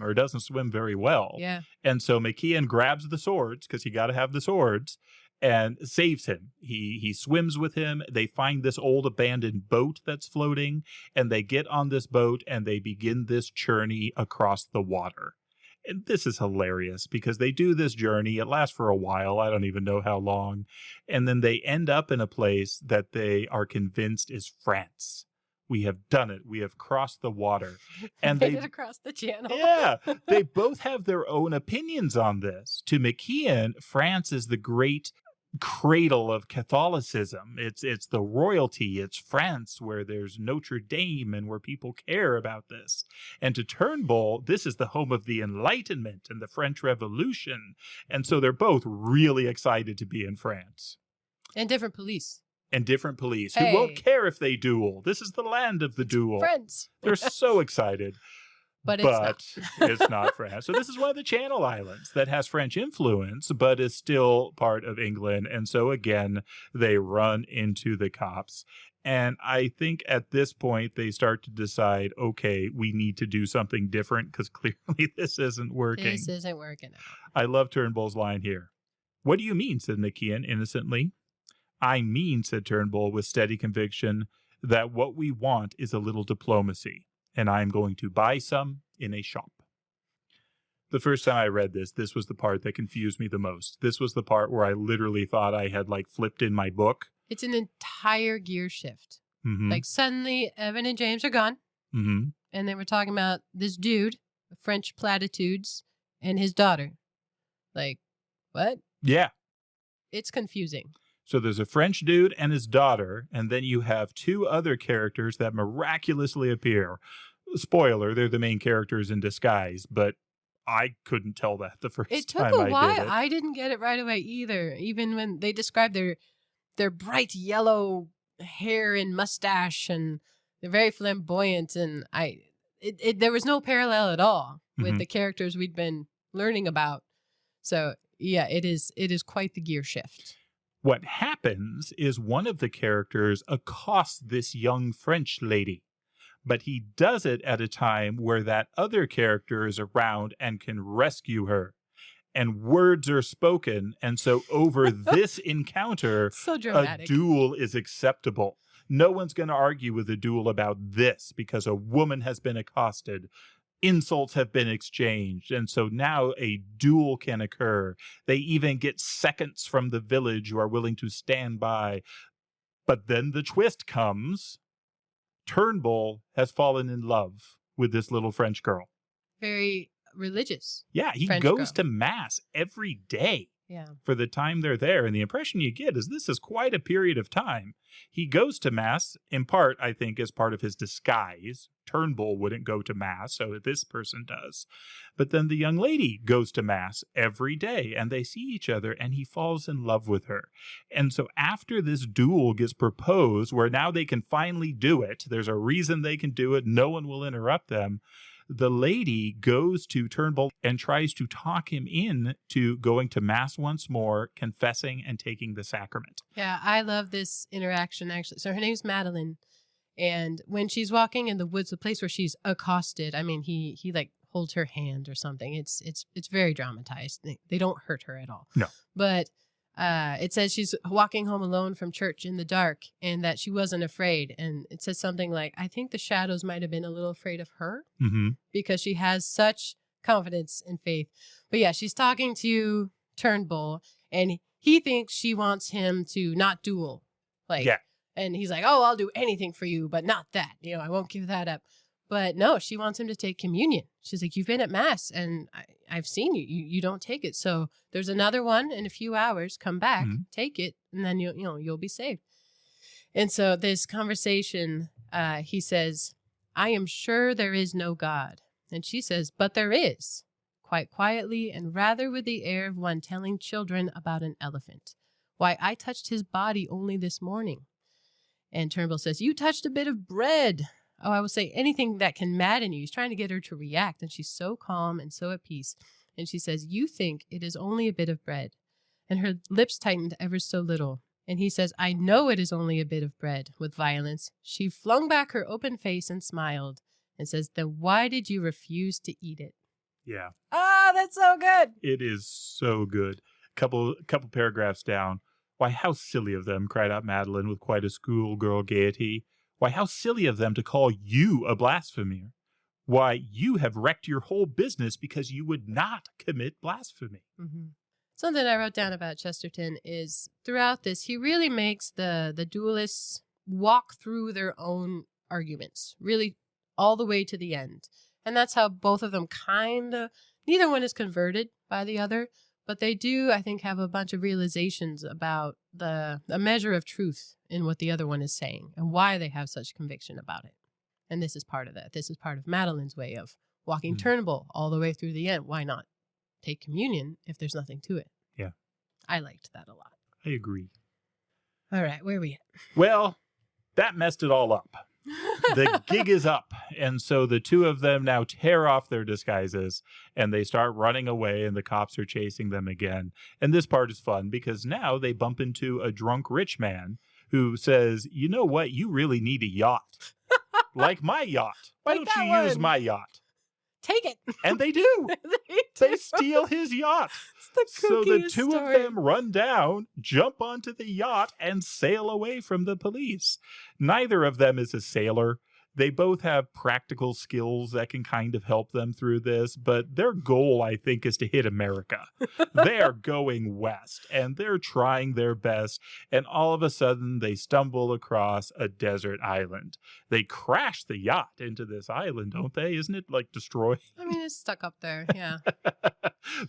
very well. Yeah. And so McKeon grabs the swords, because you got to have the swords, and saves him. He swims with him. They find this old abandoned boat that's floating, and they get on this boat and they begin this journey across the water. And this is hilarious because they do this journey. It lasts for a while. I don't even know how long. And then they end up in a place that they are convinced is France. We have done it. We have crossed the water. And Made it across the channel. Yeah. They both have their own opinions on this. To McKeon, France is the great cradle of Catholicism. It's the royalty. It's France, where there's Notre Dame and where people care about this. And to Turnbull, this is the home of the Enlightenment and the French Revolution. And so they're both really excited to be in France. And different police. Who won't care if they duel. This is the land of the duel. France. They're so excited. But it's not France. So this is one of the Channel Islands that has French influence, but is still part of England. And so again, they run into the cops. And I think at this point, they start to decide, okay, we need to do something different because clearly this isn't working. This isn't working out. I love Turnbull's line here. What do you mean, said McKeon innocently. I mean, said Turnbull with steady conviction, that what we want is a little diplomacy. And I am going to buy some in a shop. The first time I read this was the part that confused me the most. This was the part where I literally thought I had like flipped in my book. It's an entire gear shift. Mm-hmm. Like suddenly Evan and James are gone. Mm-hmm. And they were talking about this dude, French platitudes, and his daughter. Like, what? Yeah. It's confusing. So there's a French dude and his daughter, and then you have two other characters that miraculously appear. Spoiler, they're the main characters in disguise, but I couldn't tell that the first time I did it. It took a while. I didn't get it right away either. Even when they described their bright yellow hair and mustache, and they're very flamboyant, and there was no parallel at all with the characters we'd been learning about. So yeah, it is quite the gear shift. What happens is one of the characters accosts this young French lady, but he does it at a time where that other character is around and can rescue her. And words are spoken, and so over this encounter, so dramatic. A duel is acceptable. No one's going to argue with a duel about this because a woman has been accosted. Insults have been exchanged, and so now a duel can occur. They even get seconds from the village who are willing to stand by. But then the twist comes. Turnbull has fallen in love with this little French girl. Very religious. Yeah, he French goes girl. to mass every day. Yeah. For the time they're there. And the impression you get is this is quite a period of time. He goes to mass, in part, I think, as part of his disguise. Turnbull wouldn't go to mass, so this person does. But then the young lady goes to mass every day, and they see each other, and he falls in love with her. And so after this duel gets proposed, where now they can finally do it, there's a reason they can do it, no one will interrupt them, the lady goes to Turnbull and tries to talk him in to going to mass once more, confessing and taking the sacrament. Yeah, I love this interaction, actually. So her name's Madeline. And when she's walking in the woods, the place where she's accosted, I mean, he like holds her hand or something. It's very dramatized. They don't hurt her at all. No. But it says she's walking home alone from church in the dark and that she wasn't afraid. And it says something like, I think the shadows might have been a little afraid of her because she has such confidence and faith. But yeah, she's talking to Turnbull and he thinks she wants him to not duel. Like, yeah. And he's like, oh, I'll do anything for you, but not that. You know, I won't give that up. But no, she wants him to take communion. She's like, you've been at mass and I've seen you. You don't take it. So there's another one in a few hours. Come back, take it, and then you'll be saved. And so this conversation, he says, I am sure there is no God. And she says, but there is, quite quietly and rather with the air of one telling children about an elephant. Why, I touched his body only this morning. And Turnbull says, you touched a bit of bread. Oh, I will say anything that can madden you. He's trying to get her to react, and she's so calm and so at peace. And she says, you think it is only a bit of bread. And her lips tightened ever so little. And he says, I know it is only a bit of bread. With violence, she flung back her open face and smiled and says, then why did you refuse to eat it? Yeah. Ah, that's so good. It is so good. Couple paragraphs down. Why, how silly of them, cried out Madeline with quite a schoolgirl gaiety. Why, how silly of them to call you a blasphemer. Why, you have wrecked your whole business because you would not commit blasphemy. Mm-hmm. Something I wrote down about Chesterton is throughout this, he really makes the duelists walk through their own arguments, really all the way to the end. And that's how both of them neither one is converted by the other, but they do, I think, have a bunch of realizations about a measure of truth in what the other one is saying and why they have such conviction about it. And this is part of that. This is part of Madeline's way of walking Turnbull all the way through the end. Why not take communion if there's nothing to it? Yeah. I liked that a lot. I agree. All right, where are we at? Well, that messed it all up. The gig is up. And so the two of them now tear off their disguises and they start running away and the cops are chasing them again. And this part is fun because now they bump into a drunk rich man who says, you know what? You really need a yacht. Like my yacht. Why don't you use my yacht? Take it. And they do. They steal his yacht. It's the so the kookiest two story. of them run down, jump onto the yacht, and sail away from the police. Neither of them is a sailor. They both have practical skills that can kind of help them through this, but their goal, I think, is to hit America. They are going west, and they're trying their best, and all of a sudden, they stumble across a desert island. They crash the yacht into this island, don't they? Isn't it, like, destroyed? I mean, it's stuck up there, yeah.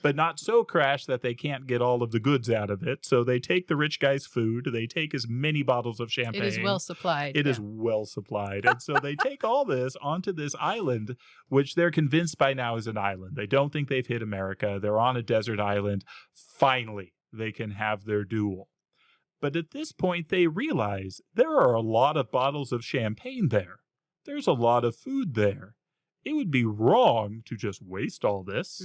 But not so crashed that they can't get all of the goods out of it, so they take the rich guy's food, they take as many bottles of champagne. It is well supplied. It is well supplied. And so they take all this onto this island, which they're convinced by now is an island. They don't think they've hit America. They're on a desert island. Finally, they can have their duel. But at this point, they realize there are a lot of bottles of champagne there. There's a lot of food there. It would be wrong to just waste all this.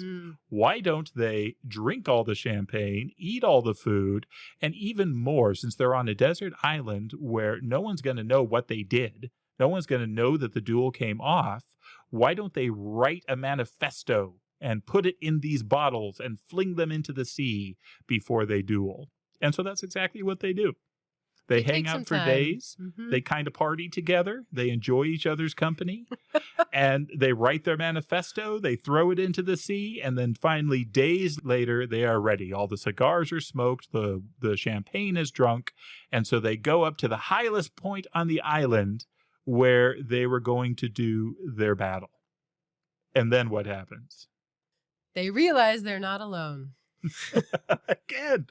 Why don't they drink all the champagne, eat all the food, and even more, since they're on a desert island where no one's going to know what they did, no one's going to know that the duel came off, why don't they write a manifesto and put it in these bottles and fling them into the sea before they duel? And so that's exactly what they do. They hang out for days. They kind of party together. They enjoy each other's company. And they write their manifesto. They throw it into the sea. And then finally, days later, they are ready. All the cigars are smoked. The champagne is drunk. And so they go up to the highest point on the island where they were going to do their battle. And then what happens? They realize they're not alone. Again,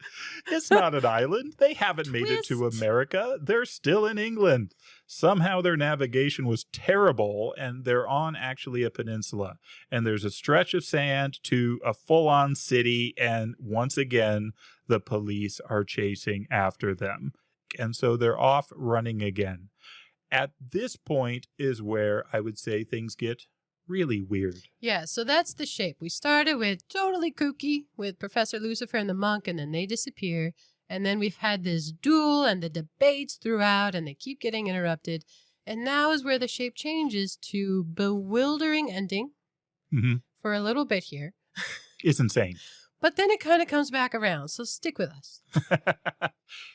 it's not an island. They haven't made it to America. They're still in England. Somehow their navigation was terrible, and they're on actually a peninsula. And there's a stretch of sand to a full-on city, and once again, the police are chasing after them. And so they're off running again. At this point is where I would say things get really weird. Yeah, so that's the shape. We started with totally kooky with Professor Lucifer and the monk, and then they disappear. And then we've had this duel and the debates throughout, and they keep getting interrupted. And now is where the shape changes to bewildering ending for a little bit here. It's insane. But then it kind of comes back around, so stick with us.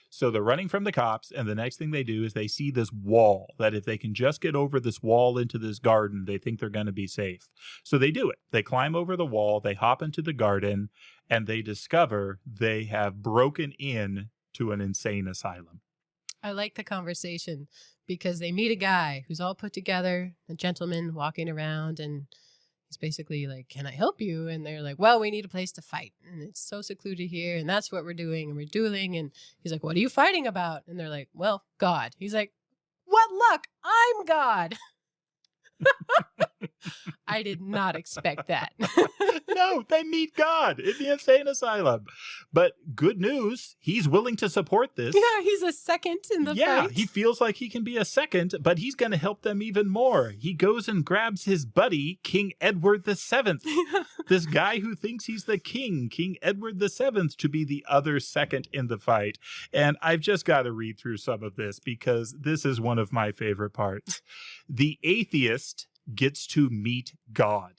So they're running from the cops, and the next thing they do is they see this wall, that if they can just get over this wall into this garden, they think they're going to be safe. So they do it. They climb over the wall, they hop into the garden, and they discover they have broken in to an insane asylum. I like the conversation because they meet a guy who's all put together, a gentleman walking around, and he's basically like, can I help you? And they're like, well, we need a place to fight. And it's so secluded here. And that's what we're doing. And we're dueling. And he's like, what are you fighting about? And they're like, well, God. He's like, what luck? I'm God. I did not expect that. No, they meet God in the insane asylum. But good news, he's willing to support this. Yeah, he's a second in the fight. Yeah, he feels like he can be a second, but he's going to help them even more. He goes and grabs his buddy, King Edward VII. This guy who thinks he's the king, King Edward VII, to be the other second in the fight. And I've just got to read through some of this because this is one of my favorite parts. The atheist gets to meet God.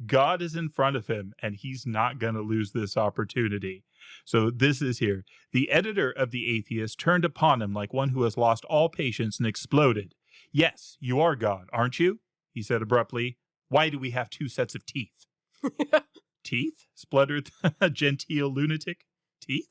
God is in front of him, and he's not going to lose this opportunity. So this is here. The editor of The Atheist turned upon him like one who has lost all patience and exploded. Yes, you are God, aren't you? He said abruptly. Why do we have two sets of teeth? Teeth? Spluttered the genteel lunatic. Teeth?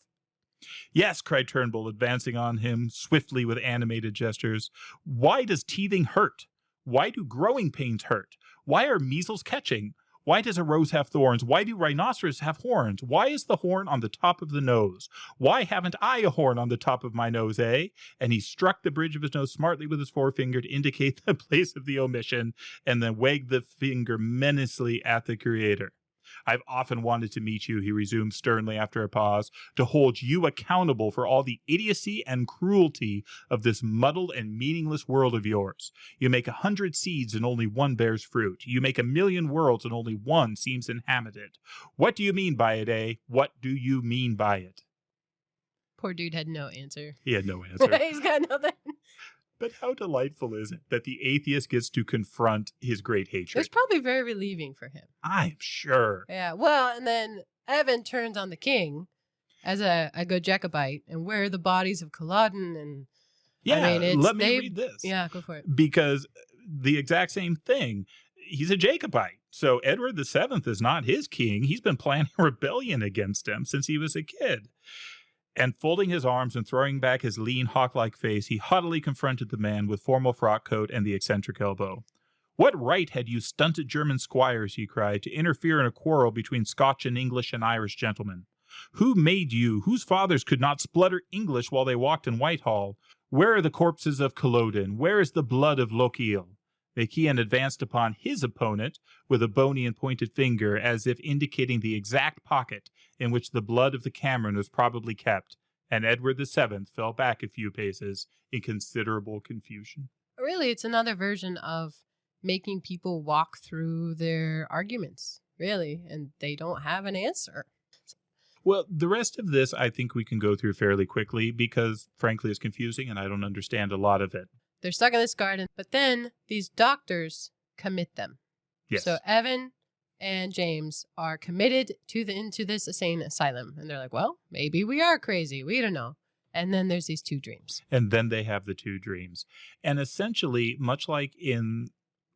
Yes, cried Turnbull, advancing on him swiftly with animated gestures. Why does teething hurt? Why do growing pains hurt? Why are measles catching? Why does a rose have thorns? Why do rhinoceros have horns? Why is the horn on the top of the nose? Why haven't I a horn on the top of my nose, eh? And he struck the bridge of his nose smartly with his forefinger to indicate the place of the omission, and then wagged the finger menacingly at the creator. I've often wanted to meet you, he resumed sternly after a pause, to hold you accountable for all the idiocy and cruelty of this muddled and meaningless world of yours. You make 100 seeds and only one bears fruit. You make 1,000,000 worlds and only one seems inhabited. What do you mean by it, eh? What do you mean by it? Poor dude had no answer. He had no answer. He's got nothing. But how delightful is it that the atheist gets to confront his great hatred? It's probably very relieving for him. I'm sure. Yeah, well, and then Evan turns on the king as a good Jacobite, and where are the bodies of Culloden? And yeah, I mean, let me read this. Yeah, go for it. Because the exact same thing. He's a Jacobite. So Edward VII is not his king. He's been planning a rebellion against him since he was a kid. And folding his arms and throwing back his lean, hawk-like face, he haughtily confronted the man with formal frock coat and the eccentric elbow. What right had you stunted German squires, he cried, to interfere in a quarrel between Scotch and English and Irish gentlemen? Who made you, whose fathers could not splutter English while they walked in Whitehall? Where are the corpses of Culloden? Where is the blood of Lochiel? MacIan advanced upon his opponent with a bony and pointed finger, as if indicating the exact pocket in which the blood of the Cameron was probably kept, and Edward VII fell back a few paces in considerable confusion. Really, it's another version of making people walk through their arguments, really, and they don't have an answer. Well, the rest of this I think we can go through fairly quickly because, frankly, it's confusing and I don't understand a lot of it. They're stuck in this garden, but then these doctors commit them. Yes. So Evan and James are committed into this insane asylum. And they're like, well, maybe we are crazy. We don't know. And then there's these two dreams. And then they have the two dreams. And essentially, much like in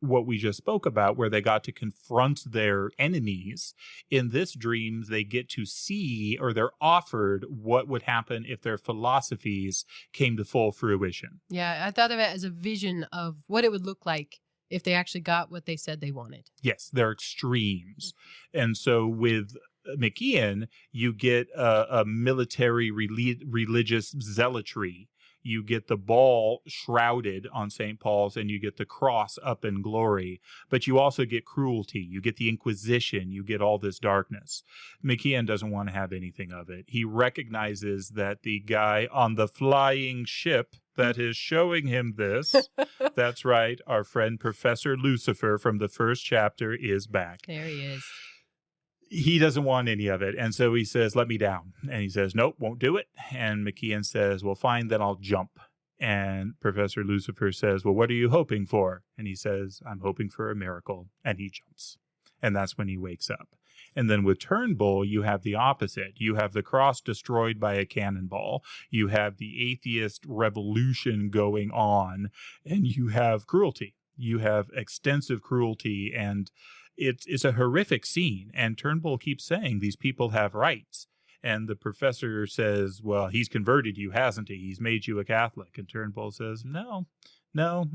what we just spoke about, where they got to confront their enemies, in this dreams, they get to see, or they're offered, what would happen if their philosophies came to full fruition. Yeah, I thought of it as a vision of what it would look like if they actually got what they said they wanted. Yes, they're extremes. And so with MacIan, you get a military religious zealotry. You get the ball shrouded on St. Paul's, and you get the cross up in glory. But you also get cruelty. You get the Inquisition. You get all this darkness. MacIan doesn't want to have anything of it. He recognizes that the guy on the flying ship that is showing him this, that's right, our friend Professor Lucifer from the first chapter is back. There he is. He doesn't want any of it. And so he says, let me down. And he says, nope, won't do it. And MacIan says, well, fine, then I'll jump. And Professor Lucifer says, well, what are you hoping for? And he says, I'm hoping for a miracle. And he jumps. And that's when he wakes up. And then with Turnbull, you have the opposite. You have the cross destroyed by a cannonball. You have the atheist revolution going on. And you have cruelty. You have extensive cruelty, and it's a horrific scene. And Turnbull keeps saying these people have rights. And the professor says, well, he's converted you, hasn't he? He's made you a Catholic. And Turnbull says, no,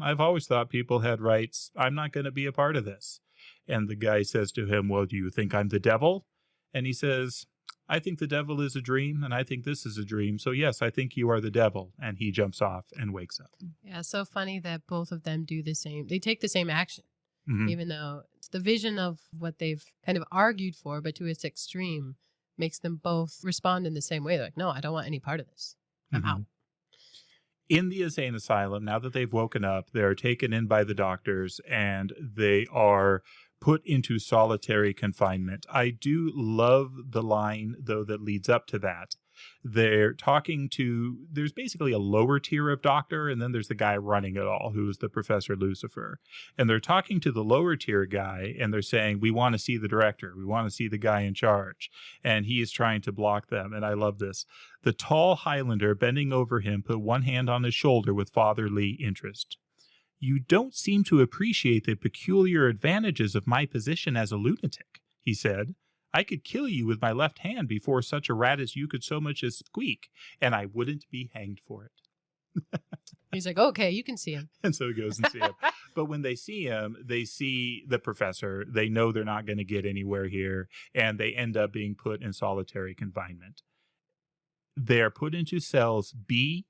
I've always thought people had rights. I'm not going to be a part of this. And the guy says to him, well, do you think I'm the devil? And he says, I think the devil is a dream, and I think this is a dream. So yes, I think you are the devil. And he jumps off and wakes up. Yeah, so funny that both of them do the same. They take the same action, even though it's the vision of what they've kind of argued for, but to its extreme, makes them both respond in the same way. They're like, no, I don't want any part of this. I'm out. In the insane asylum, now that they've woken up, they're taken in by the doctors and they are put into solitary confinement. I do love the line, though, that leads up to that. They're talking to, there's basically a lower tier of doctor, and then there's the guy running it all, who's the Professor Lucifer. And they're talking to the lower tier guy, and they're saying, we want to see the director. We want to see the guy in charge. And he is trying to block them, and I love this. The tall Highlander bending over him put one hand on his shoulder with fatherly interest. You don't seem to appreciate the peculiar advantages of my position as a lunatic, he said. I could kill you with my left hand before such a rat as you could so much as squeak, and I wouldn't be hanged for it. He's like, okay, you can see him. And so he goes and sees him. But when they see him, they see the professor. They know they're not going to get anywhere here, and they end up being put in solitary confinement. They're put into cells B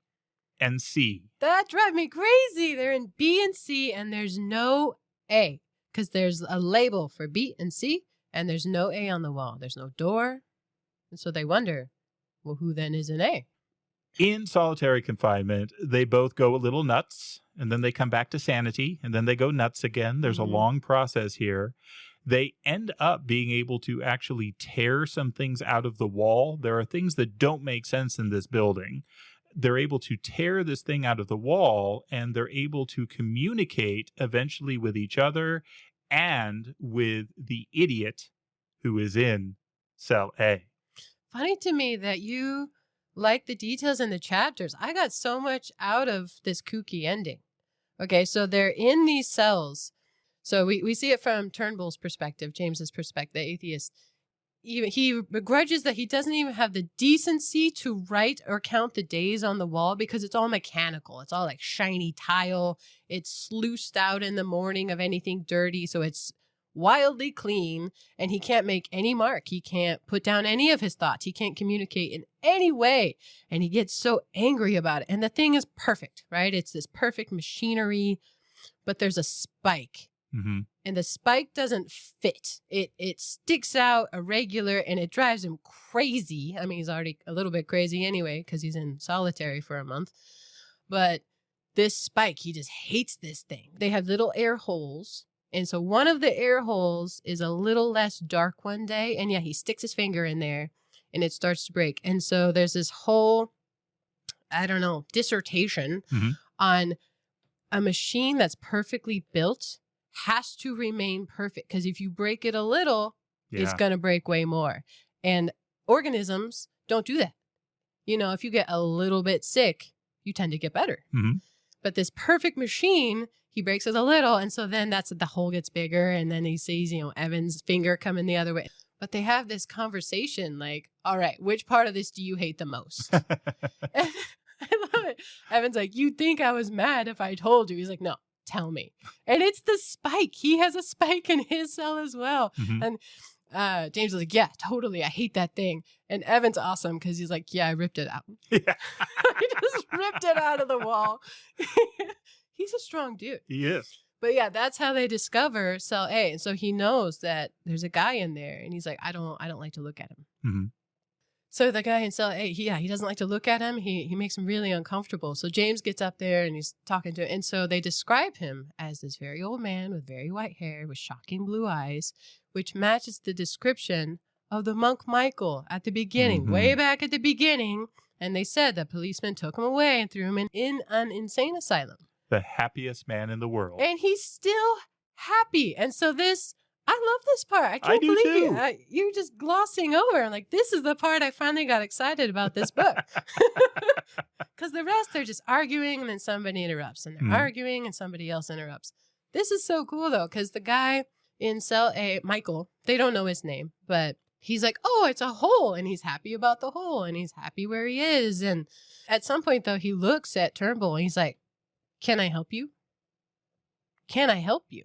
and C. That drives me crazy. They're in B and C, and there's no A, because there's a label for B and C, and there's no A on the wall. There's no door. And so they wonder, well, who then is an A? In solitary confinement, they both go a little nuts, and then they come back to sanity, and then they go nuts again. There's a long process here. They end up being able to actually tear some things out of the wall. There are things that don't make sense in this building. They're able to tear this thing out of the wall, and they're able to communicate eventually with each other and with the idiot who is in cell A. Funny to me that you like the details in the chapters. I got so much out of this kooky ending. Okay, so they're in these cells. So we see it from Turnbull's perspective, James's perspective, the atheist. He begrudges that he doesn't even have the decency to write or count the days on the wall because it's all mechanical. It's all like shiny tile. It's sluiced out in the morning of anything dirty. So it's wildly clean, and he can't make any mark. He can't put down any of his thoughts. He can't communicate in any way. And he gets so angry about it. And the thing is perfect, right? It's this perfect machinery, but there's a spike. Mm-hmm. And the spike doesn't fit. It sticks out irregular, and it drives him crazy. I mean, he's already a little bit crazy anyway because he's in solitary for a month. But this spike, he just hates this thing. They have little air holes. And so one of the air holes is a little less dark one day. And yeah, he sticks his finger in there and it starts to break. And so there's this whole, dissertation on a machine that's perfectly built has to remain perfect. Because if you break it a little, it's going to break way more. And organisms don't do that. You know, if you get a little bit sick, you tend to get better. Mm-hmm. But this perfect machine, he breaks it a little. And so then the hole gets bigger. And then he sees, Evan's finger coming the other way. But they have this conversation like, all right, which part of this do you hate the most? And I love it. Evan's like, you'd think I was mad if I told you. He's like, no, tell me. And it's the spike. He has a spike in his cell as well. Mm-hmm. And James was like, yeah, totally. I hate that thing. And Evan's awesome because he's like, yeah, I ripped it out. Yeah. He just ripped it out of the wall. He's a strong dude. He is. But yeah, that's how they discover cell A. And so he knows that there's a guy in there. And he's like, I don't like to look at him. Mm-hmm. So the guy in cell A, he doesn't like to look at him. He makes him really uncomfortable. So James gets up there and he's talking to him. And so they describe him as this very old man with very white hair with shocking blue eyes, which matches the description of the monk Michael at the beginning, way back at the beginning. And they said that policemen took him away and threw him in an insane asylum. The happiest man in the world. And he's still happy. And so I love this part. I can't do believe too. you're just glossing over. I'm like, this is the part I finally got excited about this book. Because the rest, they're just arguing and then somebody interrupts. And they're arguing and somebody else interrupts. This is so cool, though, because the guy in cell A, Michael, they don't know his name, but he's like, oh, it's a hole. And he's happy about the hole. And he's happy where he is. And at some point, though, he looks at Turnbull and he's like, can I help you? Can I help you?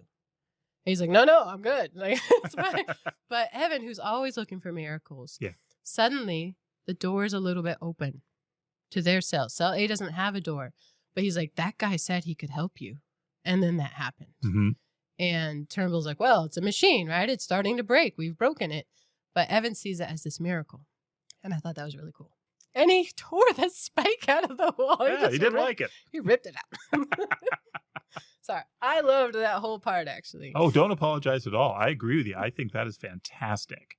And he's like, no, I'm good. Like, it's fine. But Evan, who's always looking for miracles, suddenly the door is a little bit open to their cell. Cell A doesn't have a door. But he's like, that guy said he could help you. And then that happened. Mm-hmm. And Turnbull's like, well, it's a machine, right? It's starting to break. We've broken it. But Evan sees it as this miracle. And I thought that was really cool. And he tore the spike out of the wall. Yeah, he didn't like it. He ripped it out. Sorry. I loved that whole part, actually. Oh, don't apologize at all. I agree with you. I think that is fantastic.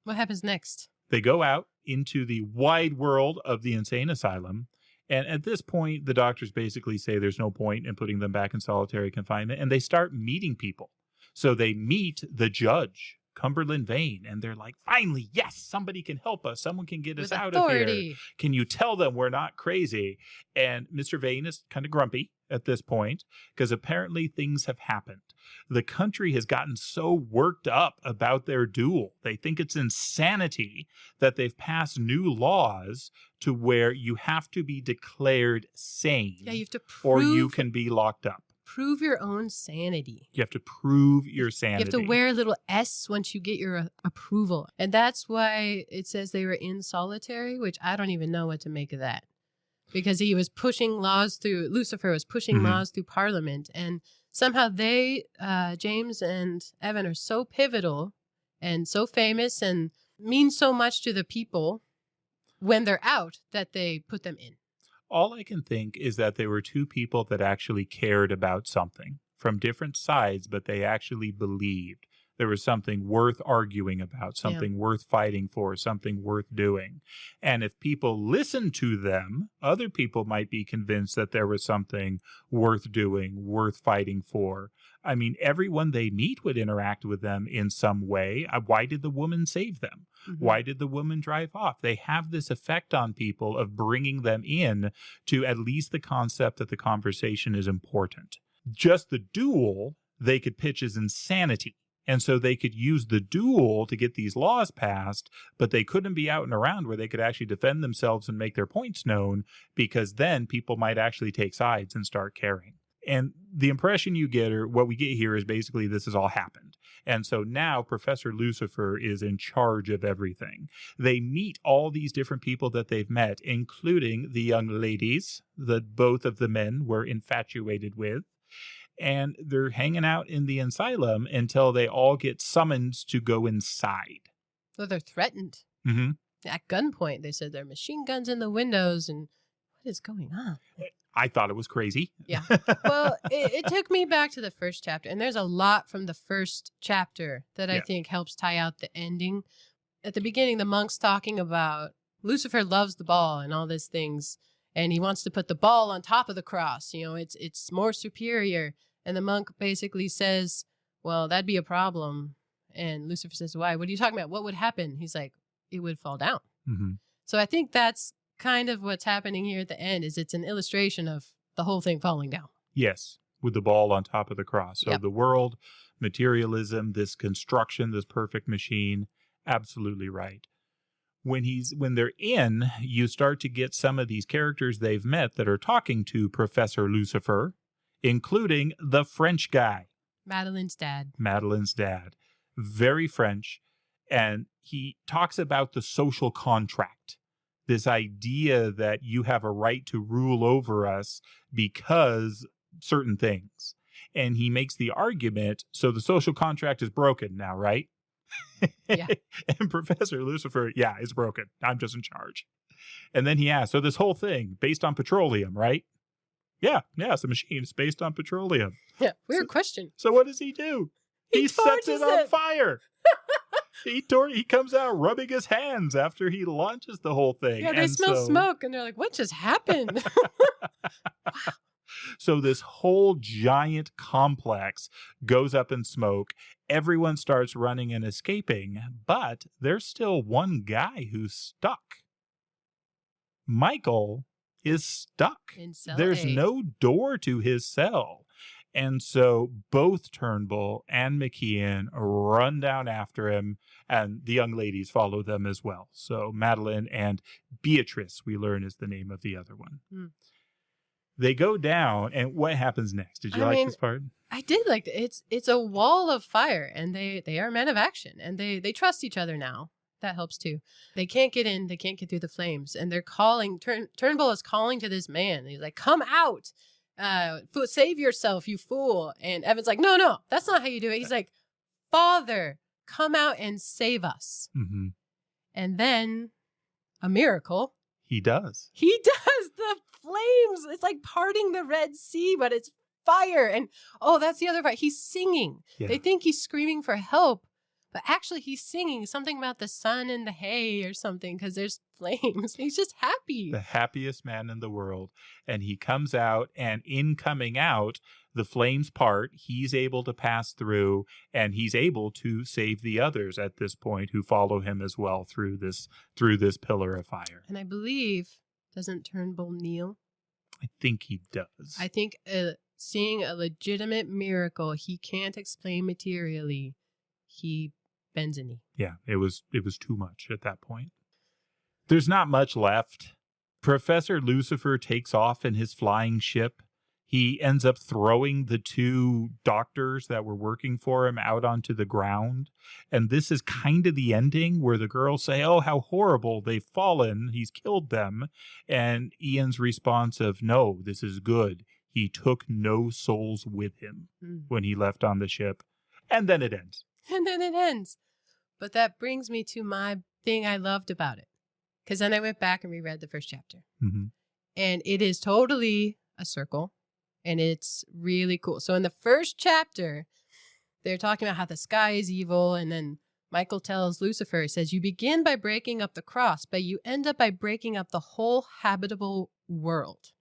What happens next? They go out into the wide world of the insane asylum. And at this point, the doctors basically say there's no point in putting them back in solitary confinement. And they start meeting people. So they meet the judge, Cumberland Vane, and they're like, finally, yes, somebody can help us. Someone can get us out of here. Can you tell them we're not crazy? And Mr. Vane is kind of grumpy at this point because apparently things have happened. The country has gotten so worked up about their duel. They think it's insanity that they've passed new laws to where you have to be declared sane. Yeah, you have to or you can be locked up. Prove your own sanity. You have to prove your sanity. You have to wear a little S once you get your approval. And that's why it says they were in solitary, which I don't even know what to make of that. Because he was pushing laws through, Lucifer was pushing laws through Parliament. And somehow they, James and Evan, are so pivotal and so famous and mean so much to the people when they're out that they put them in. All I can think is that they were two people that actually cared about something from different sides, but they actually believed. There was something worth arguing about, something worth fighting for, something worth doing. And if people listened to them, other people might be convinced that there was something worth doing, worth fighting for. I mean, everyone they meet would interact with them in some way. Why did the woman save them? Mm-hmm. Why did the woman drive off? They have this effect on people of bringing them in to at least the concept that the conversation is important. Just the duel, they could pitch as insanity. And so they could use the duel to get these laws passed, but they couldn't be out and around where they could actually defend themselves and make their points known, because then people might actually take sides and start caring. And the impression you get, or what we get here, is basically this has all happened. And so now Professor Lucifer is in charge of everything. They meet all these different people that they've met, including the young ladies that both of the men were infatuated with. And they're hanging out in the asylum until they all get summoned to go inside. So they're threatened. Mm-hmm. At gunpoint, they said there are machine guns in the windows, and what is going on? I thought it was crazy. Yeah. Well, it took me back to the first chapter, and there's a lot from the first chapter that I think helps tie out the ending. At the beginning, the monk's talking about Lucifer loves the ball and all these things, and he wants to put the ball on top of the cross. You know, it's more superior. And the monk basically says, well, that'd be a problem. And Lucifer says, why? What are you talking about? What would happen? He's like, it would fall down. Mm-hmm. So I think that's kind of what's happening here at the end, is it's an illustration of the whole thing falling down. Yes, with the ball on top of the cross. So the world, materialism, this construction, this perfect machine, absolutely right. When they're in, you start to get some of these characters they've met that are talking to Professor Lucifer, including the French guy. Madeline's dad. Very French. And he talks about the social contract. This idea that you have a right to rule over us because certain things. And he makes the argument, so the social contract is broken now, right? Yeah. And Professor Lucifer, it's broken. I'm just in charge. And then he asks, so this whole thing based on petroleum, right? Yeah, it's a machine. It's based on petroleum. Yeah, weird question. So what does he do? He sets it on fire. He comes out rubbing his hands after he launches the whole thing. Yeah, they smell smoke, and they're like, what just happened? Wow. So this whole giant complex goes up in smoke. Everyone starts running and escaping, but there's still one guy who's stuck. Michael is stuck. In cell There's A. no door to his cell. And so both Turnbull and McKeon run down after him, and the young ladies follow them as well. So Madeline and Beatrice, we learn, is the name of the other one. Mm. They go down, and what happens next? Did you like this part? I did like it. It's a wall of fire, and they are men of action, and they trust each other now. That helps too. They can't get in. They can't get through the flames, and they're calling. Turnbull is calling to this man. He's like, "Come out! Save yourself, you fool!" And Evan's like, "No, that's not how you do it." He's like, "Father, come out and save us." Mm-hmm. And then a miracle. He does. The flames. It's like parting the Red Sea, but it's fire. And that's the other part. He's singing. Yeah. They think he's screaming for help, but actually he's singing something about the sun and the hay or something, because there's flames. He's just happy. The happiest man in the world. And he comes out, and in coming out, the flames part. He's able to pass through, and he's able to save the others at this point who follow him as well through this pillar of fire. And I believe, doesn't Turnbull kneel? I think he does. I think seeing a legitimate miracle he can't explain materially, he bends a knee. Yeah, it was too much at that point. There's not much left. Professor Lucifer takes off in his flying ship. He ends up throwing the two doctors that were working for him out onto the ground. And this is kind of the ending where the girls say, "Oh, how horrible, they've fallen. He's killed them." And Ian's response of, "No, this is good. He took no souls with him when he left on the ship." And then it ends. But that brings me to my thing I loved about it. Because then I went back and reread the first chapter. Mm-hmm. And it is totally a circle. And it's really cool. So in the first chapter, they're talking about how the sky is evil, and then Michael tells Lucifer, says, you begin by breaking up the cross, but you end up by breaking up the whole habitable world.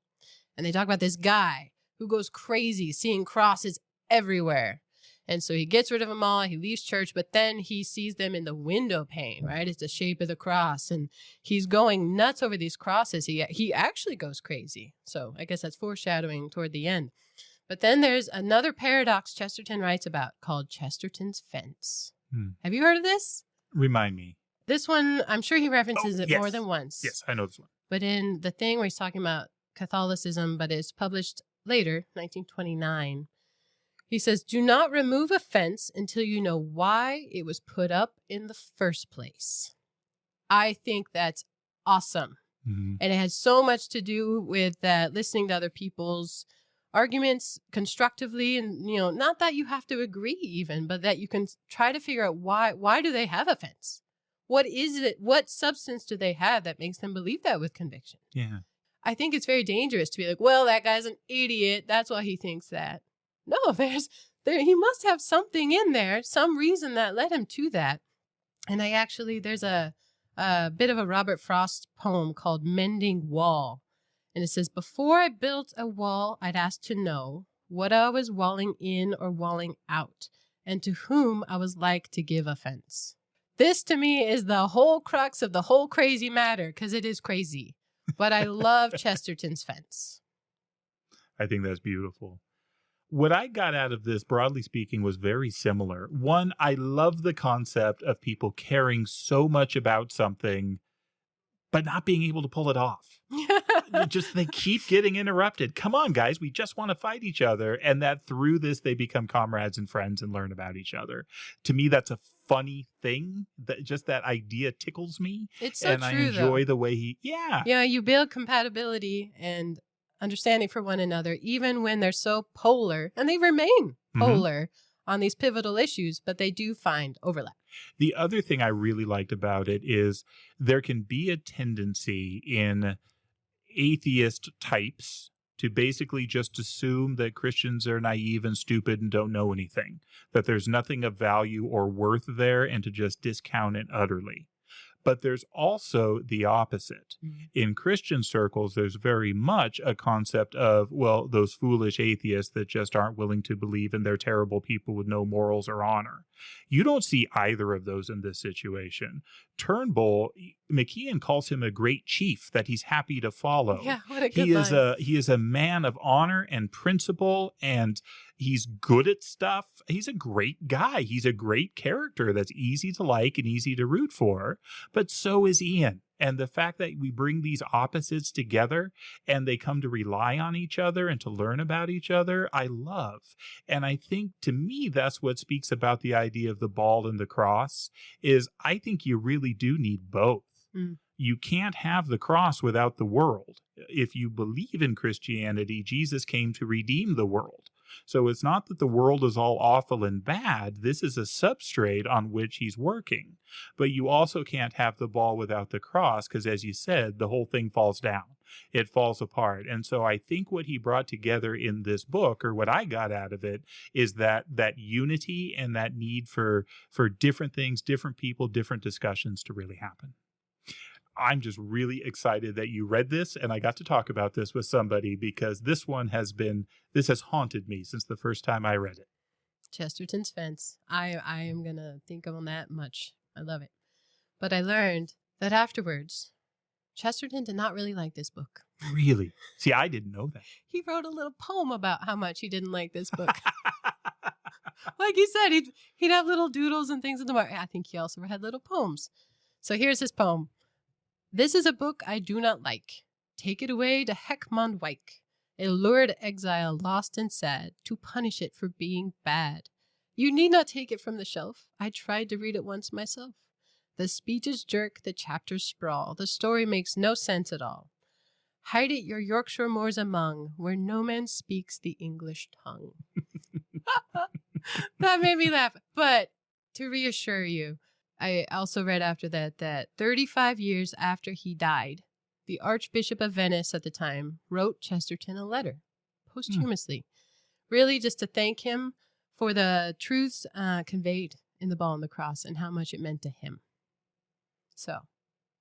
And they talk about this guy who goes crazy seeing crosses everywhere. And so he gets rid of them all. He leaves church, but then he sees them in the window pane, right? It's the shape of the cross. And he's going nuts over these crosses. He actually goes crazy. So I guess that's foreshadowing toward the end. But then there's another paradox Chesterton writes about called Chesterton's fence. Have you heard of this? Remind me. This one, I'm sure he references it yes. more than once. Yes, I know this one. But in the thing where he's talking about Catholicism, but it's published later, 1929, he says, do not remove a fence until you know why it was put up in the first place. I think that's awesome. Mm-hmm. And it has so much to do with listening to other people's arguments constructively, and not that you have to agree even, but that you can try to figure out why do they have a fence? What is it? What substance do they have that makes them believe that with conviction? Yeah. I think it's very dangerous to be like, well, that guy's an idiot. That's why he thinks that. No, he must have something in there, some reason that led him to that. And there's a bit of a Robert Frost poem called Mending Wall. And it says, before I built a wall, I'd ask to know what I was walling in or walling out, and to whom I was like to give offense. This to me is the whole crux of the whole crazy matter, because it is crazy. But I love Chesterton's fence. I think that's beautiful. What I got out of this, broadly speaking, was very similar. One, I love the concept of people caring so much about something, but not being able to pull it off. They keep getting interrupted. Come on, guys, we just want to fight each other. And that through this, they become comrades and friends and learn about each other. To me, that's a funny thing. That idea tickles me. It's so and true, I enjoy though. the way Yeah, you build compatibility and understanding for one another, even when they're so polar, and they remain polar on these pivotal issues, but they do find overlap. The other thing I really liked about it is there can be a tendency in atheist types to basically just assume that Christians are naive and stupid and don't know anything, that there's nothing of value or worth there, and to just discount it utterly. But there's also the opposite. In Christian circles, there's very much a concept of, well, those foolish atheists that just aren't willing to believe, and they're terrible people with no morals or honor. You don't see either of those in this situation. Turnbull, McKeon calls him a great chief that he's happy to follow. Yeah, what a good line. He is a man of honor and principle, and he's good at stuff. He's a great guy. He's a great character that's easy to like and easy to root for. But so is Ian. And the fact that we bring these opposites together and they come to rely on each other and to learn about each other, I love. And I think, to me, that's what speaks about the idea of the ball and the cross, is I think you really do need both. You can't have the cross without the world. If you believe in Christianity, Jesus came to redeem the world. So it's not that the world is all awful and bad. This is a substrate on which he's working. But you also can't have the ball without the cross, because, as you said, the whole thing falls down. It falls apart. And so I think what he brought together in this book, or what I got out of it, is that unity and that need for different things, different people, different discussions to really happen. I'm just really excited that you read this and I got to talk about this with somebody, because this has haunted me since the first time I read it. Chesterton's Fence. I am going to think on that much. I love it. But I learned that afterwards, Chesterton did not really like this book. Really? See, I didn't know that. He wrote a little poem about how much he didn't like this book. Like you said, he'd have little doodles and things in the mark. I think he also had little poems. So here's his poem. This is a book I do not like. Take it away to Heckmond Wike, a lurid exile lost and sad, to punish it for being bad. You need not take it from the shelf. I tried to read it once myself. The speeches jerk, the chapters sprawl. The story makes no sense at all. Hide it your Yorkshire moors among, where no man speaks the English tongue. That made me laugh. But to reassure you, I also read after that 35 years after he died, the Archbishop of Venice at the time wrote Chesterton a letter posthumously, really just to thank him for the truths conveyed in the Ball and the Cross and how much it meant to him. So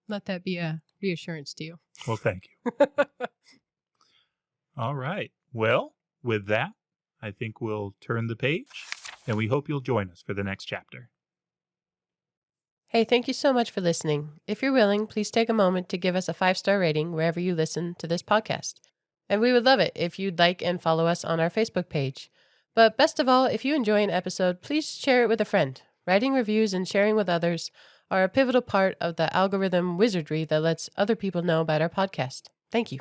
let that be a reassurance to you. Well, thank you. All right. Well, with that, I think we'll turn the page, and we hope you'll join us for the next chapter. Hey, thank you so much for listening. If you're willing, please take a moment to give us a 5-star rating wherever you listen to this podcast. And we would love it if you'd like and follow us on our Facebook page. But best of all, if you enjoy an episode, please share it with a friend. Writing reviews and sharing with others are a pivotal part of the algorithm wizardry that lets other people know about our podcast. Thank you.